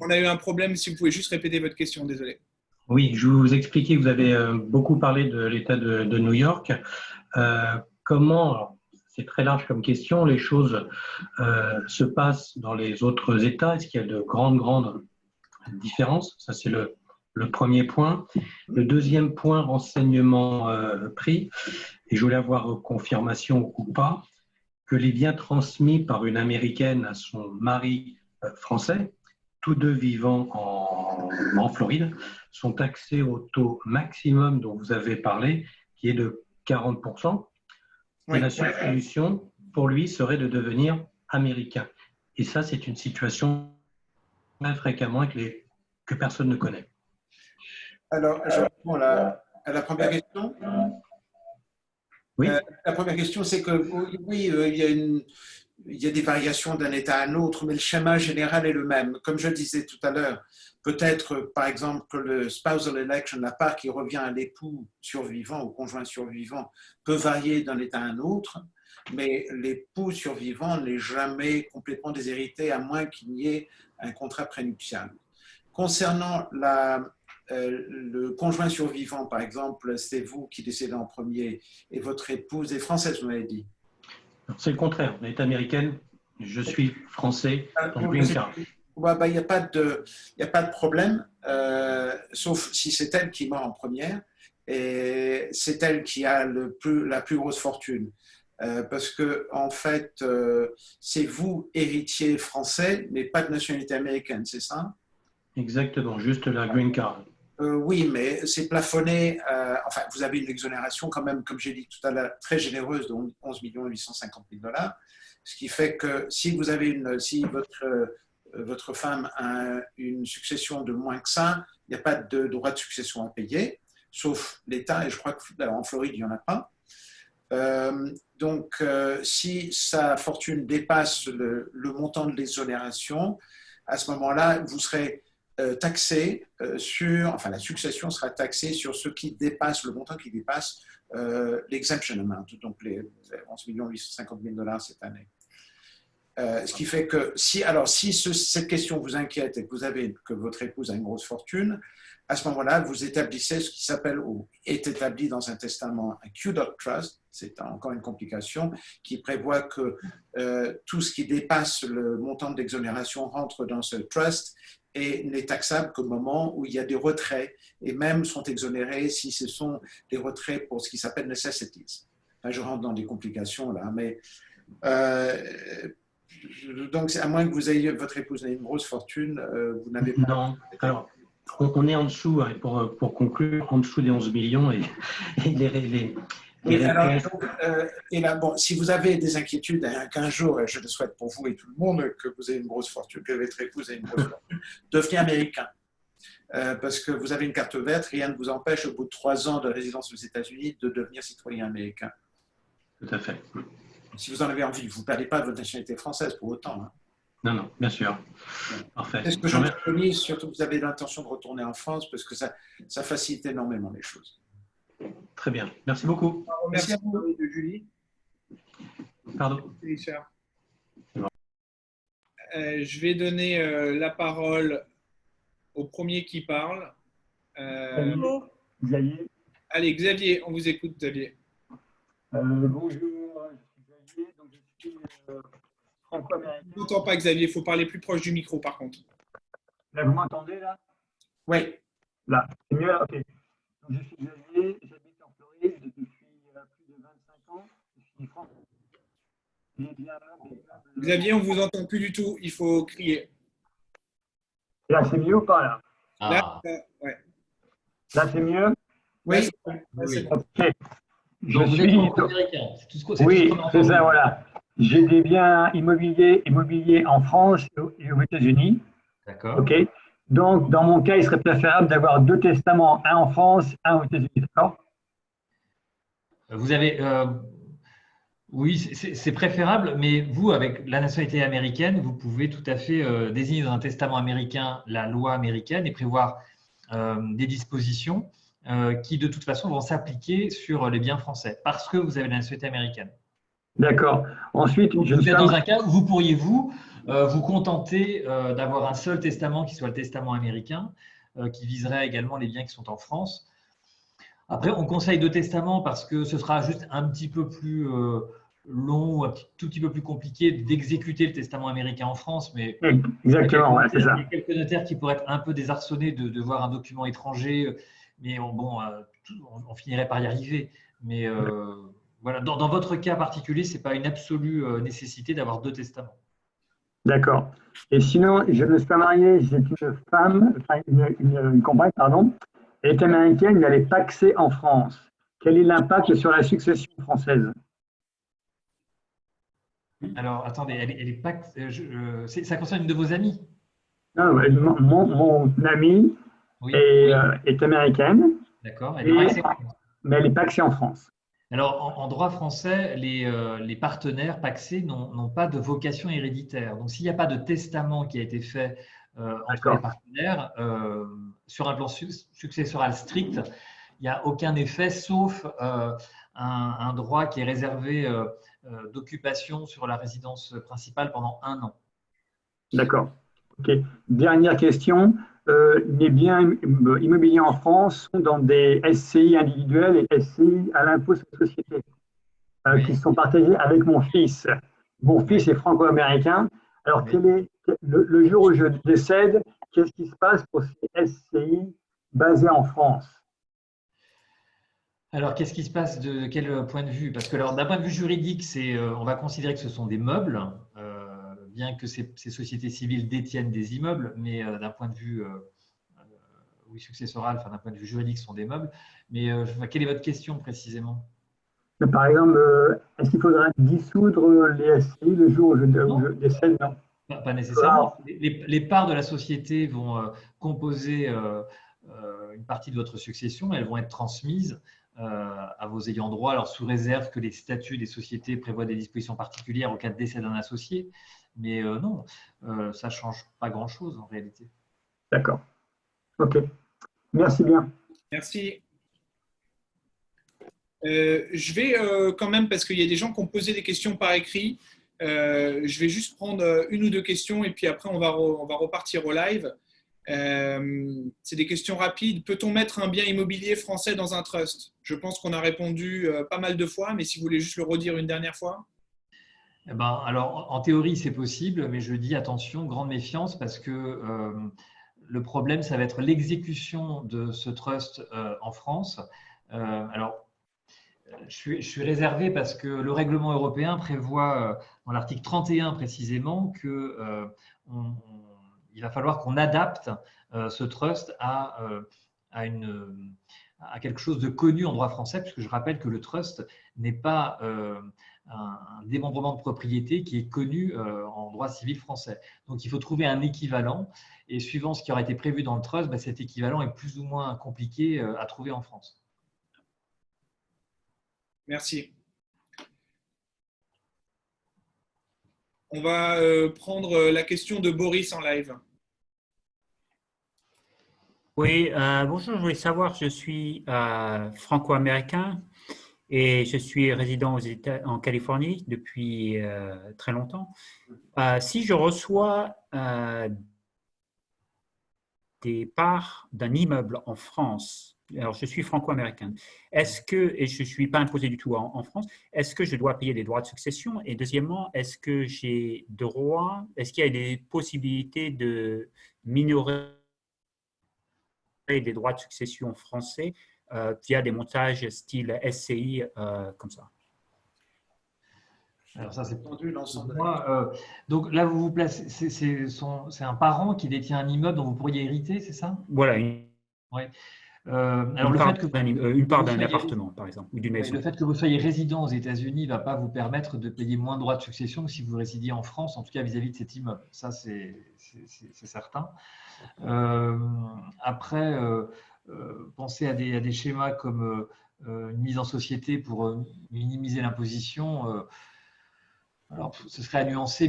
On a eu un problème, si vous pouvez juste répéter votre question, désolé. Oui, je vous expliquais que vous avez beaucoup parlé de l'État de New York. Comment, c'est très large comme question, les choses se passent dans les autres États? Est-ce qu'il y a de grandes différences? Ça, c'est le premier point. Le deuxième point, renseignement pris, et je voulais avoir confirmation ou pas, que les biens transmis par une Américaine à son mari français, tous deux vivant en Floride, sont taxés au taux maximum dont vous avez parlé, qui est de 40%. Et la seule solution pour lui serait de devenir américain. Et ça, c'est une situation très fréquemment que personne ne connaît. Alors, je réponds à la première question. Oui. La première question, c'est que oui, il y a des variations d'un État à un autre, mais le schéma général est le même. Comme je le disais tout à l'heure, peut-être, par exemple, que le spousal election, la part qui revient à l'époux survivant ou conjoint survivant, peut varier d'un État à un autre, mais l'époux survivant n'est jamais complètement déshérité, à moins qu'il n'y ait un contrat prénuptial. Concernant le conjoint survivant, par exemple, c'est vous qui décédez en premier et votre épouse est française, vous m'avez dit. C'est le contraire. Elle est américaine, je suis français. Donc il n'y a pas de problème, sauf si c'est elle qui meurt en première et c'est elle qui a la plus grosse fortune. Parce que, en fait, c'est vous, héritier français, mais pas de nationalité américaine, c'est ça? Exactement, juste la green card. Oui, mais c'est plafonné. Enfin, vous avez une exonération quand même, comme j'ai dit tout à l'heure, très généreuse de 11 850 000 $. Ce qui fait que si votre femme a une succession de moins que ça, il n'y a pas de droit de succession à payer, sauf l'État, et je crois qu'en Floride, il n'y en a pas. Donc, si sa fortune dépasse le montant de l'exonération, à ce moment-là, vous serez taxé enfin la succession sera taxée sur ce qui dépasse, le montant qui dépasse l'exemption amount, donc les 11 850 000 $ cette année. Ce qui fait que si cette question vous inquiète et que votre épouse a une grosse fortune, à ce moment-là, vous établissez ce qui s'appelle, ou est établi dans un testament, un Q-Dot Trust, c'est encore une complication, qui prévoit que tout ce qui dépasse le montant d'exonération rentre dans ce trust et n'est taxable qu'au moment où il y a des retraits, et même sont exonérés si ce sont des retraits pour ce qui s'appelle necessities. Là, je rentre dans des complications là, mais donc à moins que vous ayez, votre épouse ait une grosse fortune, vous n'avez pas... Non, alors on est en dessous, hein, pour conclure, en dessous des 11 millions et les Oui, alors, et là, bon, si vous avez des inquiétudes, qu'un jour, et je le souhaite pour vous et tout le monde, que vous ayez une grosse fortune, que votre épouse ait une grosse fortune, devenez américain. Parce que vous avez une carte verte, rien ne vous empêche, au bout de 3 ans de résidence aux États-Unis, de devenir citoyen américain. Tout à fait. Si vous en avez envie, vous ne perdez pas votre nationalité française pour autant. Hein. Non, bien sûr. Parfait. Est-ce que j'en préconise, surtout que vous avez l'intention de retourner en France, parce que ça facilite énormément les choses. Très bien. Merci beaucoup. Merci à vous, Julie. Pardon. Richard. Je vais donner la parole au premier qui parle. Xavier. Allez, Xavier, on vous écoute, Xavier. Bonjour, je suis Xavier, donc je suis franco-américain. Je ne t'entends pas, Xavier, il faut parler plus proche du micro, par contre. Là, vous m'entendez, là? Oui. Là, c'est mieux, ok. Donc, je suis Xavier, j'habite en Floride depuis plus de 25 ans. Je suis français. Xavier, on ne vous entend plus du tout, il faut crier. Là, c'est mieux ou pas, là? Là, ouais. Là, c'est mieux? Oui. Oui. Ok. Donc, vous êtes franco-américain. Oui, c'est ça, voilà. J'ai des biens immobiliers en France et aux États-Unis. D'accord. Ok. Donc, dans mon cas, il serait préférable d'avoir 2 testaments, un en France, un aux États-Unis. D'accord? Vous avez, oui, c'est préférable, mais vous, avec la nationalité américaine, vous pouvez tout à fait désigner dans un testament américain la loi américaine et prévoir des dispositions qui, de toute façon, vont s'appliquer sur les biens français parce que vous avez la nationalité américaine. D'accord. Ensuite, vous êtes dans un cas où vous pourriez vous contenter d'avoir un seul testament qui soit le testament américain, qui viserait également les biens qui sont en France. Après, on conseille 2 testaments parce que ce sera juste un petit peu plus long ou tout petit peu plus compliqué d'exécuter le testament américain en France. Mais exactement, c'est ça. Il y a quelques notaires qui pourraient être un peu désarçonnés de voir un document étranger, mais on finirait par y arriver. Mais voilà, dans votre cas particulier, ce n'est pas une absolue nécessité d'avoir 2 testaments. D'accord. Et sinon, je ne me suis pas marié, j'ai une femme, enfin une compagne, pardon. Elle est américaine, mais elle est paxée en France. Quel est l'impact sur la succession française? Alors, attendez, elle est paxée. Ça concerne une de vos amies? Non, mon amie est américaine. D'accord. Mais elle est paxée en France. Alors, en droit français, les partenaires paxés n'ont pas de vocation héréditaire. Donc, s'il n'y a pas de testament qui a été fait entre les partenaires, sur un plan successoral strict, il n'y a aucun effet, sauf un droit qui est réservé d'occupation sur la résidence principale pendant 1 an. D'accord. Ok. Dernière question. Les biens immobiliers en France sont dans des SCI individuels et SCI à l'impôt sur les sociétés qui sont partagés avec mon fils. Mon fils est franco-américain. Alors, le jour où je décède, qu'est-ce qui se passe pour ces SCI basés en France? Alors, qu'est-ce qui se passe de quel point de vue? Parce que d'un point de vue juridique, on va considérer que ce sont des meubles, bien que ces sociétés civiles détiennent des immeubles, mais d'un point de vue successoral, d'un point de vue juridique, ce sont des meubles. Mais quelle est votre question précisément? Par exemple, est-ce qu'il faudra dissoudre les SCI le jour où je décède? Non. Pas nécessairement. Les parts de la société vont composer une partie de votre succession. Elles vont être transmises à vos ayants droit, alors sous réserve que les statuts des sociétés prévoient des dispositions particulières au cas de décès d'un associé. Mais non, ça ne change pas grand-chose en réalité. D'accord. OK. Merci bien. Merci. Je vais quand même, parce qu'il y a des gens qui ont posé des questions par écrit, je vais juste prendre une ou deux questions et puis après on va repartir au live. C'est des questions rapides. Peut-on mettre un bien immobilier français dans un trust? Je pense qu'on a répondu pas mal de fois, mais si vous voulez juste le redire une dernière fois. Eh ben, alors, en théorie, c'est possible, mais je dis attention, grande méfiance, parce que le problème, ça va être l'exécution de ce trust en France. Alors, je suis réservé parce que le règlement européen prévoit, dans l'article 31 précisément, que il va falloir qu'on adapte ce trust à quelque chose de connu en droit français, puisque je rappelle que le trust n'est pas un démembrement de propriété qui est connu en droit civil français. Donc, il faut trouver un équivalent, et suivant ce qui aurait été prévu dans le trust, cet équivalent est plus ou moins compliqué à trouver en France. Merci. On va prendre la question de Boris en live. Oui, bonjour, je voulais savoir, je suis franco-américain et je suis résident en Californie depuis très longtemps. Si je reçois des parts d'un immeuble en France, alors je suis franco-américain, est-ce que, et je ne suis pas imposé du tout en France, est-ce que je dois payer des droits de succession? Et deuxièmement, est-ce que j'ai droit, est-ce qu'il y a des possibilités de minorer des droits de succession français via des montages style SCI comme ça? Alors ça, c'est entendu l'ensemble. Donc là, vous vous placez, c'est un parent qui détient un immeuble dont vous pourriez hériter, c'est ça? Voilà. Ouais. Alors une part d'un appartement, par exemple, ou d'une maison. Le fait que vous soyez résident aux États-Unis ne va pas vous permettre de payer moins de droits de succession que si vous résidiez en France, en tout cas vis-à-vis de cet immeuble. Ça, c'est certain. Après, pensez à des schémas comme une mise en société pour minimiser l'imposition. Alors, ce serait à nuancer,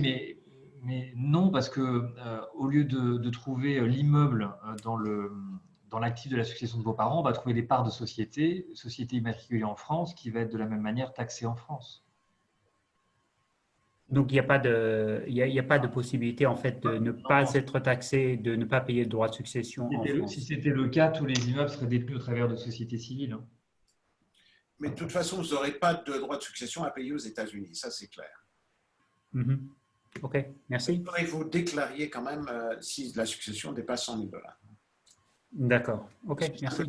mais non, parce que au lieu de trouver l'immeuble dans l'actif de la succession de vos parents, on va trouver des parts de société immatriculée en France, qui va être de la même manière taxée en France. Donc, il n'y a pas de possibilité, en fait, de ne pas être taxé, de ne pas payer de droits de succession en France. Si c'était le cas, tous les immeubles seraient détenus au travers de sociétés civiles. Mais de toute façon, vous n'aurez pas de droits de succession à payer aux États-Unis, ça c'est clair. OK, merci. Il faudrait que vous déclariez quand même si la succession dépasse 100 000 $. D'accord, OK, merci.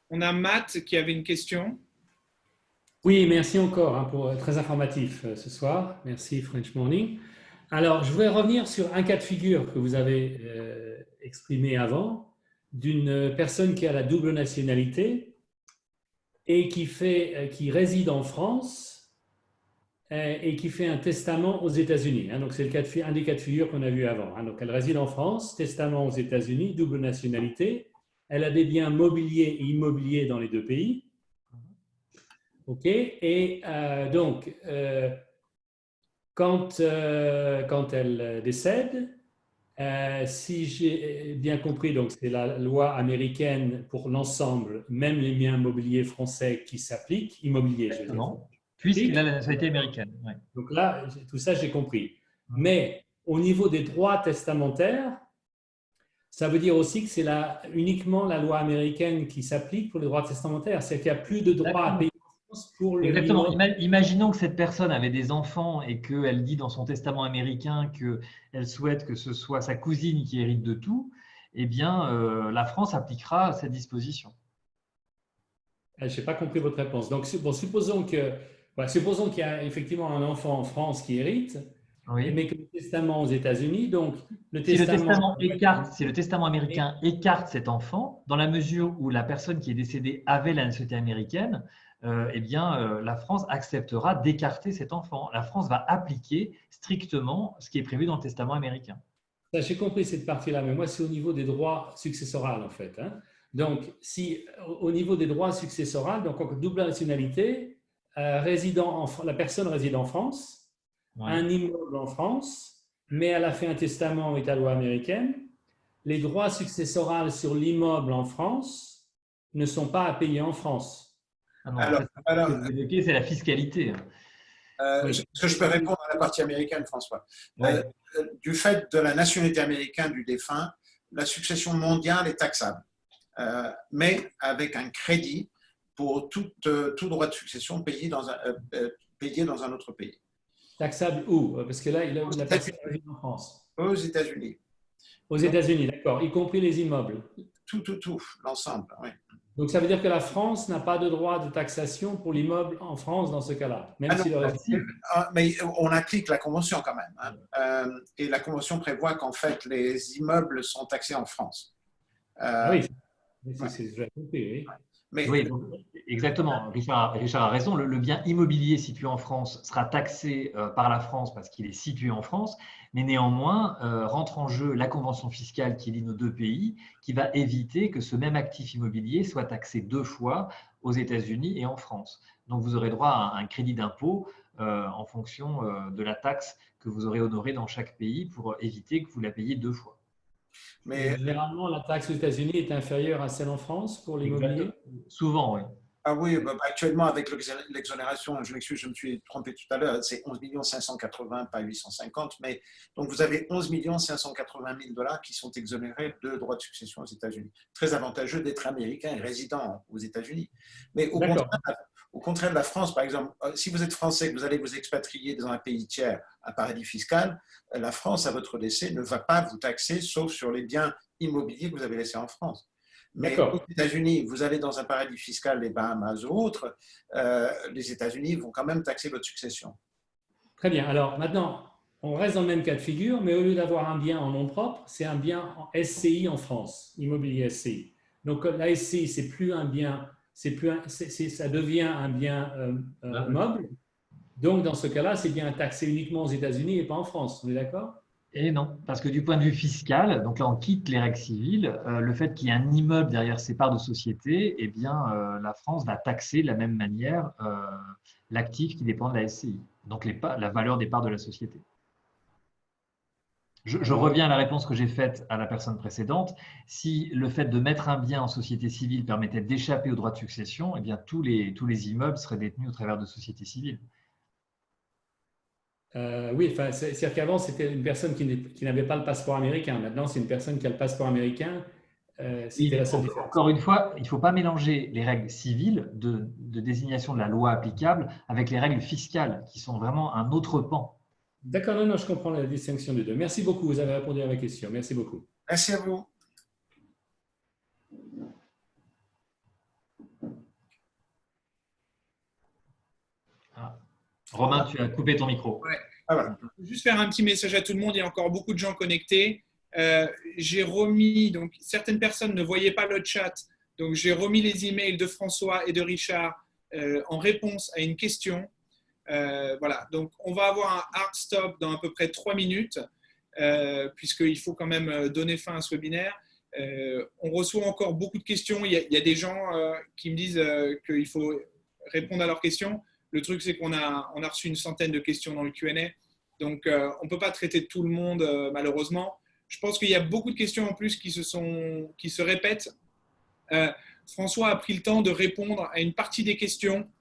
On a Matt qui avait une question. Oui, merci encore pour très informatif ce soir. Merci French Morning. Alors, je voudrais revenir sur un cas de figure que vous avez exprimé avant, d'une personne qui a la double nationalité et qui réside en France et qui fait un testament aux États-Unis. Donc, c'est un des cas de figure qu'on a vu avant. Donc, elle réside en France, testament aux États-Unis, double nationalité. Elle a des biens mobiliers et immobiliers dans les deux pays. OK. Et donc, quand elle décède, si j'ai bien compris, donc c'est la loi américaine pour l'ensemble, même les biens immobiliers français qui s'appliquent, immobiliers, je veux dire. Puisqu'il a la nationalité américaine. Ouais. Donc là, tout ça, j'ai compris. Mais au niveau des droits testamentaires, ça veut dire aussi que c'est uniquement la loi américaine qui s'applique pour les droits testamentaires. C'est qu'il n'y a plus de droits à payer en France pour le. Exactement. Imaginons que cette personne avait des enfants et qu'elle dit dans son testament américain qu'elle souhaite que ce soit sa cousine qui hérite de tout. Eh bien, la France appliquera cette disposition. Je n'ai pas compris votre réponse. Donc, supposons qu'il y a effectivement un enfant en France qui hérite, oui, mais que le testament aux États-Unis, donc si le testament américain écarte cet enfant, dans la mesure où la personne qui est décédée avait la nationalité américaine, eh bien, la France acceptera d'écarter cet enfant. La France va appliquer strictement ce qui est prévu dans le testament américain. J'ai compris cette partie-là, mais moi, c'est au niveau des droits successoraux, en fait. Donc, si au niveau des droits successoraux, donc en double nationalité, la personne réside en France, ouais, un immeuble en France, mais elle a fait un testament italo-américain, les droits successoraux sur l'immeuble en France ne sont pas à payer en France. Ah non, ce que vous évoquez, c'est la fiscalité. Est-ce que je peux répondre à la partie américaine, François? Ouais. Du fait de la nationalité américaine du défunt, la succession mondiale est taxable, mais avec un crédit pour tout droit de succession payé dans un autre pays. Taxable où? Parce que là, la personne réside en France. Aux États-Unis. Aux États-Unis, d'accord, y compris les immeubles. Tout, l'ensemble, oui. Donc, ça veut dire que la France n'a pas de droit de taxation pour l'immeuble en France dans ce cas-là, même si le reste... Mais on applique la Convention quand même. Hein. Et la Convention prévoit qu'en fait, les immeubles sont taxés en France. Oui, c'est déjà compris, oui. Mais, oui, donc, exactement. Richard a raison. Le bien immobilier situé en France sera taxé par la France parce qu'il est situé en France, mais néanmoins rentre en jeu la convention fiscale qui lie nos deux pays, qui va éviter que ce même actif immobilier soit taxé 2 fois aux États-Unis et en France. Donc vous aurez droit à un crédit d'impôt en fonction de la taxe que vous aurez honorée dans chaque pays pour éviter que vous la payiez 2 fois. Mais généralement, la taxe aux États-Unis est inférieure à celle en France pour l'immobilier? Souvent, oui. Ah oui, actuellement, avec l'exonération, je m'excuse, je me suis trompé tout à l'heure, c'est 11 580 000, pas 850, mais donc vous avez 11 580 000 $ qui sont exonérés de droits de succession aux États-Unis. Très avantageux d'être américain et résident aux États-Unis. Mais au contraire de la France, par exemple, si vous êtes français, que vous allez vous expatrier dans un pays tiers, un paradis fiscal, la France, à votre décès, ne va pas vous taxer, sauf sur les biens immobiliers que vous avez laissés en France. Mais aux États-Unis, vous allez dans un paradis fiscal, les Bahamas ou autres, les États-Unis vont quand même taxer votre succession. Très bien. Alors maintenant, on reste dans le même cas de figure, mais au lieu d'avoir un bien en nom propre, c'est un bien en SCI en France, immobilier SCI. Donc la SCI, c'est plus un bien, ça devient un bien meuble. Donc dans ce cas-là, c'est bien taxé uniquement aux États-Unis et pas en France. On est d'accord? Et non, parce que du point de vue fiscal, donc là on quitte les règles civiles, le fait qu'il y ait un immeuble derrière ces parts de société, eh bien la France va taxer de la même manière l'actif qui dépend de la SCI, donc la valeur des parts de la société. Je reviens à la réponse que j'ai faite à la personne précédente. Si le fait de mettre un bien en société civile permettait d'échapper aux droits de succession, eh bien tous les immeubles seraient détenus au travers de sociétés civiles. Oui, enfin, c'est-à-dire qu'avant, c'était une personne qui n'avait pas le passeport américain. Maintenant, c'est une personne qui a le passeport américain. C'était la seule différence. Encore une fois, il ne faut pas mélanger les règles civiles de désignation de la loi applicable avec les règles fiscales, qui sont vraiment un autre pan. D'accord, non, je comprends la distinction des deux. Merci beaucoup, vous avez répondu à ma question. Merci beaucoup. Merci à vous. Romain, tu as coupé ton micro. Ouais. Voilà. Juste faire un petit message à tout le monde. Il y a encore beaucoup de gens connectés. J'ai remis, donc certaines personnes ne voyaient pas le chat, donc j'ai remis les emails de François et de Richard en réponse à une question. Voilà, donc on va avoir un hard stop dans à peu près 3 minutes, puisqu'il faut quand même donner fin à ce webinaire. On reçoit encore beaucoup de questions. Il y a des gens qui me disent qu'il faut répondre à leurs questions. Le truc, c'est qu'on a reçu une centaine de questions dans le Q&A. Donc, on ne peut pas traiter tout le monde, malheureusement. Je pense qu'il y a beaucoup de questions en plus qui se répètent. François a pris le temps de répondre à une partie des questions.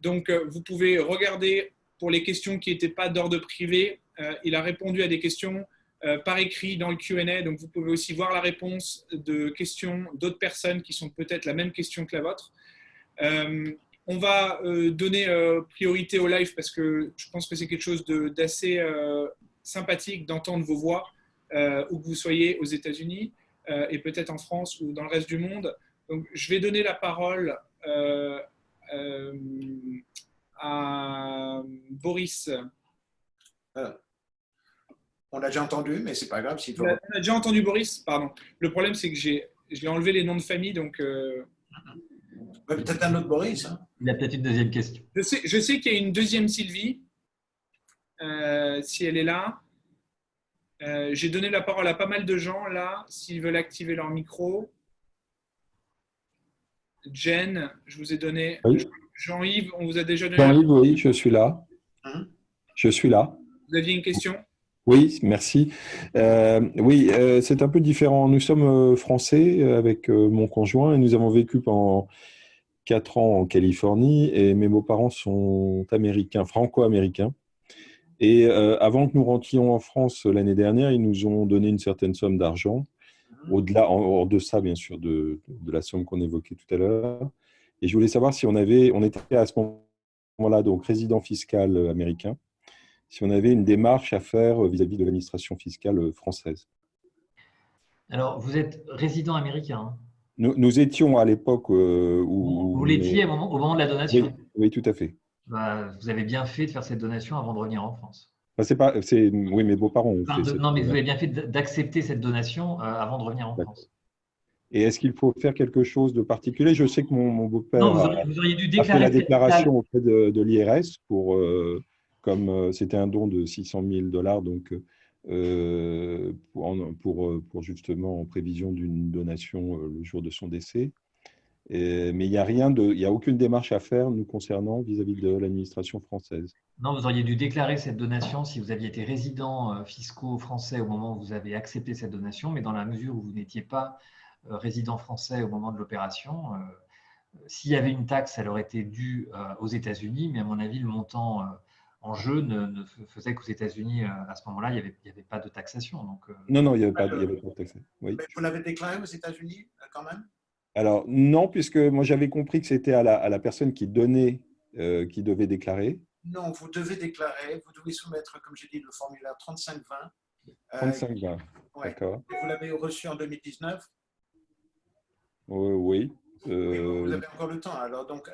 Donc, vous pouvez regarder pour les questions qui n'étaient pas d'ordre privé. Il a répondu à des questions par écrit dans le Q&A. Donc, vous pouvez aussi voir la réponse de questions d'autres personnes qui sont peut-être la même question que la vôtre. On va donner priorité au live parce que je pense que c'est quelque chose d'assez sympathique d'entendre vos voix, où que vous soyez aux États-Unis et peut-être en France ou dans le reste du monde. Donc, je vais donner la parole à Boris. On l'a déjà entendu, mais c'est pas grave. On a déjà entendu Boris, pardon. Le problème, c'est que je l'ai enlevé les noms de famille, donc... Peut-être un autre Boris. Hein. Il y a peut-être une deuxième question. Je sais qu'il y a une deuxième Sylvie, si elle est là. J'ai donné la parole à pas mal de gens, là, s'ils veulent activer leur micro. Jen, je vous ai donné. Oui. Jean-Yves, on vous a déjà donné. Jean-Yves, oui, je suis là. Je suis là. Vous aviez une question? Oui, merci. Oui, c'est un peu différent. Nous sommes français avec mon conjoint et nous avons vécu pendant 4 ans en Californie et mes beaux-parents sont américains, franco-américains. Et avant que nous rentrions en France l'année dernière, ils nous ont donné une certaine somme d'argent, au-delà, hors de ça, bien sûr, de la somme qu'on évoquait tout à l'heure. Et je voulais savoir si on était à ce moment-là donc résident fiscal américain, si on avait une démarche à faire vis-à-vis de l'administration fiscale française. Alors, vous êtes résident américain, hein? Nous étions à l'époque où… Vous l'étiez au moment de la donation. Oui, oui, tout à fait. Bah, vous avez bien fait de faire cette donation avant de revenir en France. Enfin, oui, mes beaux-parents ont fait cette… Non, mais vous avez bien fait d'accepter cette donation avant de revenir en France. Et est-ce qu'il faut faire quelque chose de particulier? Je sais que mon beau-père vous auriez dû a fait la déclarer déclaration auprès de l'IRS comme c'était un don de $600 000, donc pour justement en prévision d'une donation le jour de son décès. Mais il n'y a aucune démarche à faire nous concernant vis-à-vis de l'administration française. Non, vous auriez dû déclarer cette donation si vous aviez été résident fiscaux français au moment où vous avez accepté cette donation, mais dans la mesure où vous n'étiez pas résident français au moment de l'opération, s'il y avait une taxe, elle aurait été due aux États-Unis, mais à mon avis, le montant en jeu ne faisait qu'aux États-Unis, à ce moment-là, il n'y avait pas de taxation. Donc, Non, il n'y avait pas de taxation. Oui. Mais vous l'avez déclaré aux États-Unis quand même? Alors, non, puisque moi j'avais compris que c'était à la personne qui donnait qui devait déclarer. Non, vous devez déclarer, vous devez soumettre, comme j'ai dit, le formulaire 3520. 3520, ouais. D'accord. Et vous l'avez reçu en 2019? Oui. Oui, vous avez encore le temps. Alors, donc,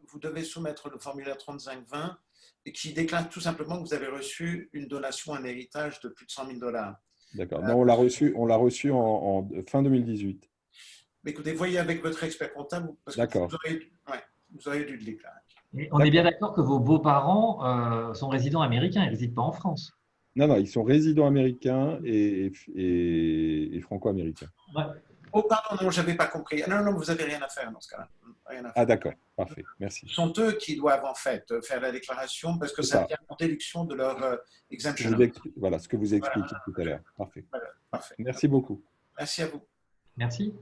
vous devez soumettre le formulaire 3520 et qui déclare tout simplement que vous avez reçu une donation, un héritage de plus de $100 000. D'accord. Non, on l'a reçu en fin 2018. Mais écoutez, voyez avec votre expert comptable parce que vous aurez dû le déclarer. Et on est bien d'accord que vos beaux-parents sont résidents américains, ils ne résident pas en France. Non, ils sont résidents américains et franco-américains. Ouais. Oh, pardon, non, je n'avais pas compris. Non, vous n'avez rien à faire dans ce cas-là. Ah, d'accord, parfait, merci. Ce sont eux qui doivent en fait faire la déclaration parce que ça vient en déduction de leur exemption. Voilà ce que vous expliquiez tout à l'heure. Parfait. Voilà, parfait. Merci beaucoup. Merci à vous. Merci.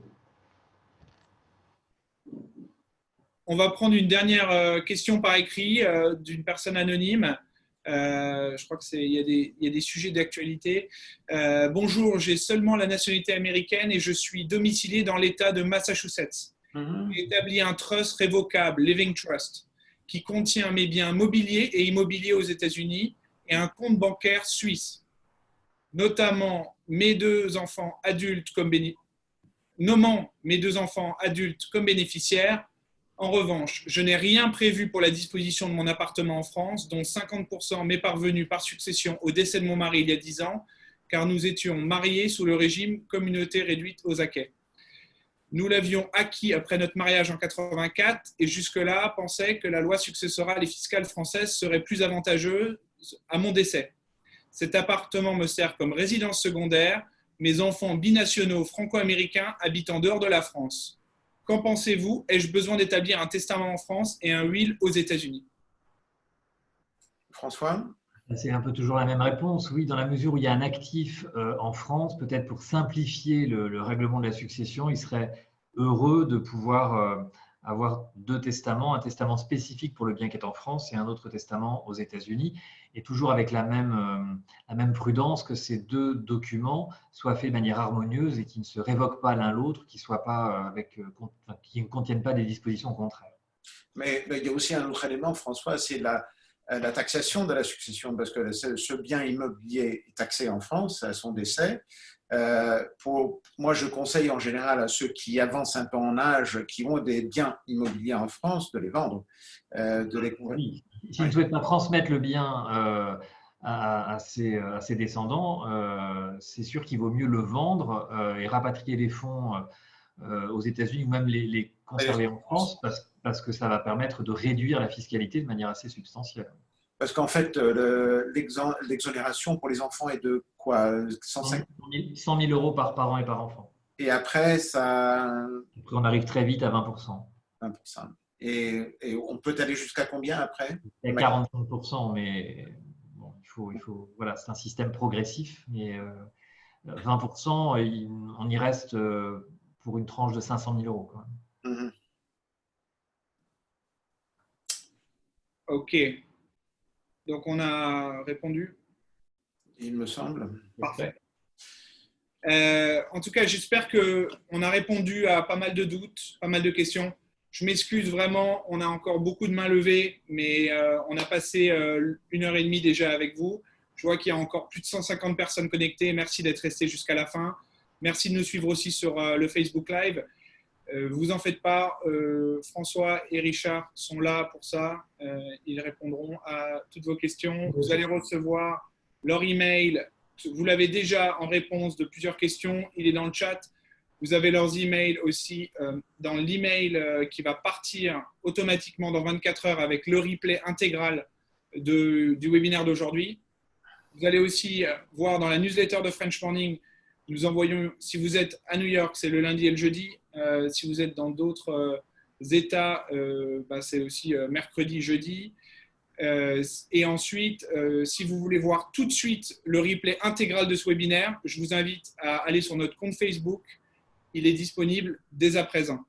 On va prendre une dernière question par écrit d'une personne anonyme. Je crois qu'il y a des sujets d'actualité. Bonjour, j'ai seulement la nationalité américaine et je suis domicilié dans l'État de Massachusetts. J'ai établi un trust révocable, Living Trust, qui contient mes biens mobiliers et immobiliers aux États-Unis et un compte bancaire suisse, notamment mes deux enfants adultes comme bénéficiaires. En revanche, je n'ai rien prévu pour la disposition de mon appartement en France, dont 50% m'est parvenu par succession au décès de mon mari il y a 10 ans, car nous étions mariés sous le régime communauté réduite aux acquêts. Nous l'avions acquis après notre mariage en 84 et jusque-là pensais que la loi successorale et fiscale française serait plus avantageuse à mon décès. Cet appartement me sert comme résidence secondaire, mes enfants binationaux franco-américains habitent en dehors de la France. Qu'en pensez-vous? Ai-je besoin d'établir un testament en France et un will aux États-Unis? François? C'est un peu toujours la même réponse. Oui, dans la mesure où il y a un actif en France, peut-être pour simplifier le règlement de la succession, il serait heureux de pouvoir avoir deux testaments, un testament spécifique pour le bien qui est en France et un autre testament aux États-Unis, et toujours avec la même prudence que ces deux documents soient faits de manière harmonieuse et qui ne se révoquent pas l'un l'autre, qui ne contiennent pas des dispositions contraires. Mais il y a aussi un autre élément, François, c'est la taxation de la succession, parce que ce bien immobilier est taxé en France à son décès. Moi, je conseille en général à ceux qui avancent un peu en âge, qui ont des biens immobiliers en France, de les vendre, de les couvrir. Oui. S'ils ne souhaitent pas transmettre le bien à ses descendants, c'est sûr qu'il vaut mieux le vendre et rapatrier les fonds aux États-Unis ou même les conserver en France parce que ça va permettre de réduire la fiscalité de manière assez substantielle. Parce qu'en fait, l'exonération pour les enfants est de quoi? 100 000 euros par parent et par enfant. Et après, on arrive très vite à 20%. 20%. Et on peut aller jusqu'à combien après? À 45%, mais bon, il voilà, c'est un système progressif, mais 20%, on y reste pour une tranche de 500 000 euros. Quand même. OK. Donc, on a répondu. Il me semble. Parfait. En tout cas, j'espère qu'on a répondu à pas mal de doutes, pas mal de questions. Je m'excuse vraiment, on a encore beaucoup de mains levées, mais on a passé 1h30 déjà avec vous. Je vois qu'il y a encore plus de 150 personnes connectées. Merci d'être restés jusqu'à la fin. Merci de nous suivre aussi sur le Facebook Live. Vous en faites pas, François et Richard sont là pour ça. Ils répondront à toutes vos questions. Vous allez recevoir leur email. Vous l'avez déjà en réponse de plusieurs questions. Il est dans le chat. Vous avez leurs emails aussi dans l'email qui va partir automatiquement dans 24 heures avec le replay intégral du webinaire d'aujourd'hui. Vous allez aussi voir dans la newsletter de French Morning, nous envoyons, si vous êtes à New York, c'est le lundi et le jeudi. Si vous êtes dans d'autres États, c'est aussi mercredi, jeudi. Et ensuite, si vous voulez voir tout de suite le replay intégral de ce webinaire, je vous invite à aller sur notre compte Facebook. Il est disponible dès à présent.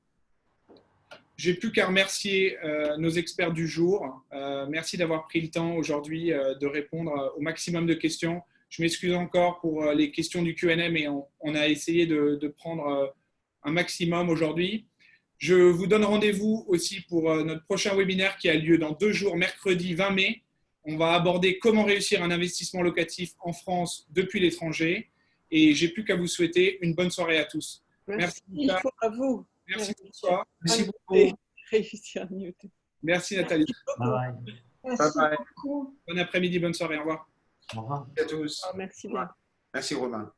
J'ai plus qu'à remercier nos experts du jour. Merci d'avoir pris le temps aujourd'hui de répondre au maximum de questions. Je m'excuse encore pour les questions du Q&A, mais on a essayé de prendre un maximum aujourd'hui. Je vous donne rendez-vous aussi pour notre prochain webinaire qui a lieu dans 2 jours, mercredi 20 mai. On va aborder comment réussir un investissement locatif en France depuis l'étranger. Et j'ai plus qu'à vous souhaiter une bonne soirée à tous. Merci à vous. Merci François. Merci beaucoup. Merci Nathalie. Bye Bye bye. Bon après-midi, bonne soirée. Au revoir. Au revoir. Merci à tous. Merci bien. Merci Romain.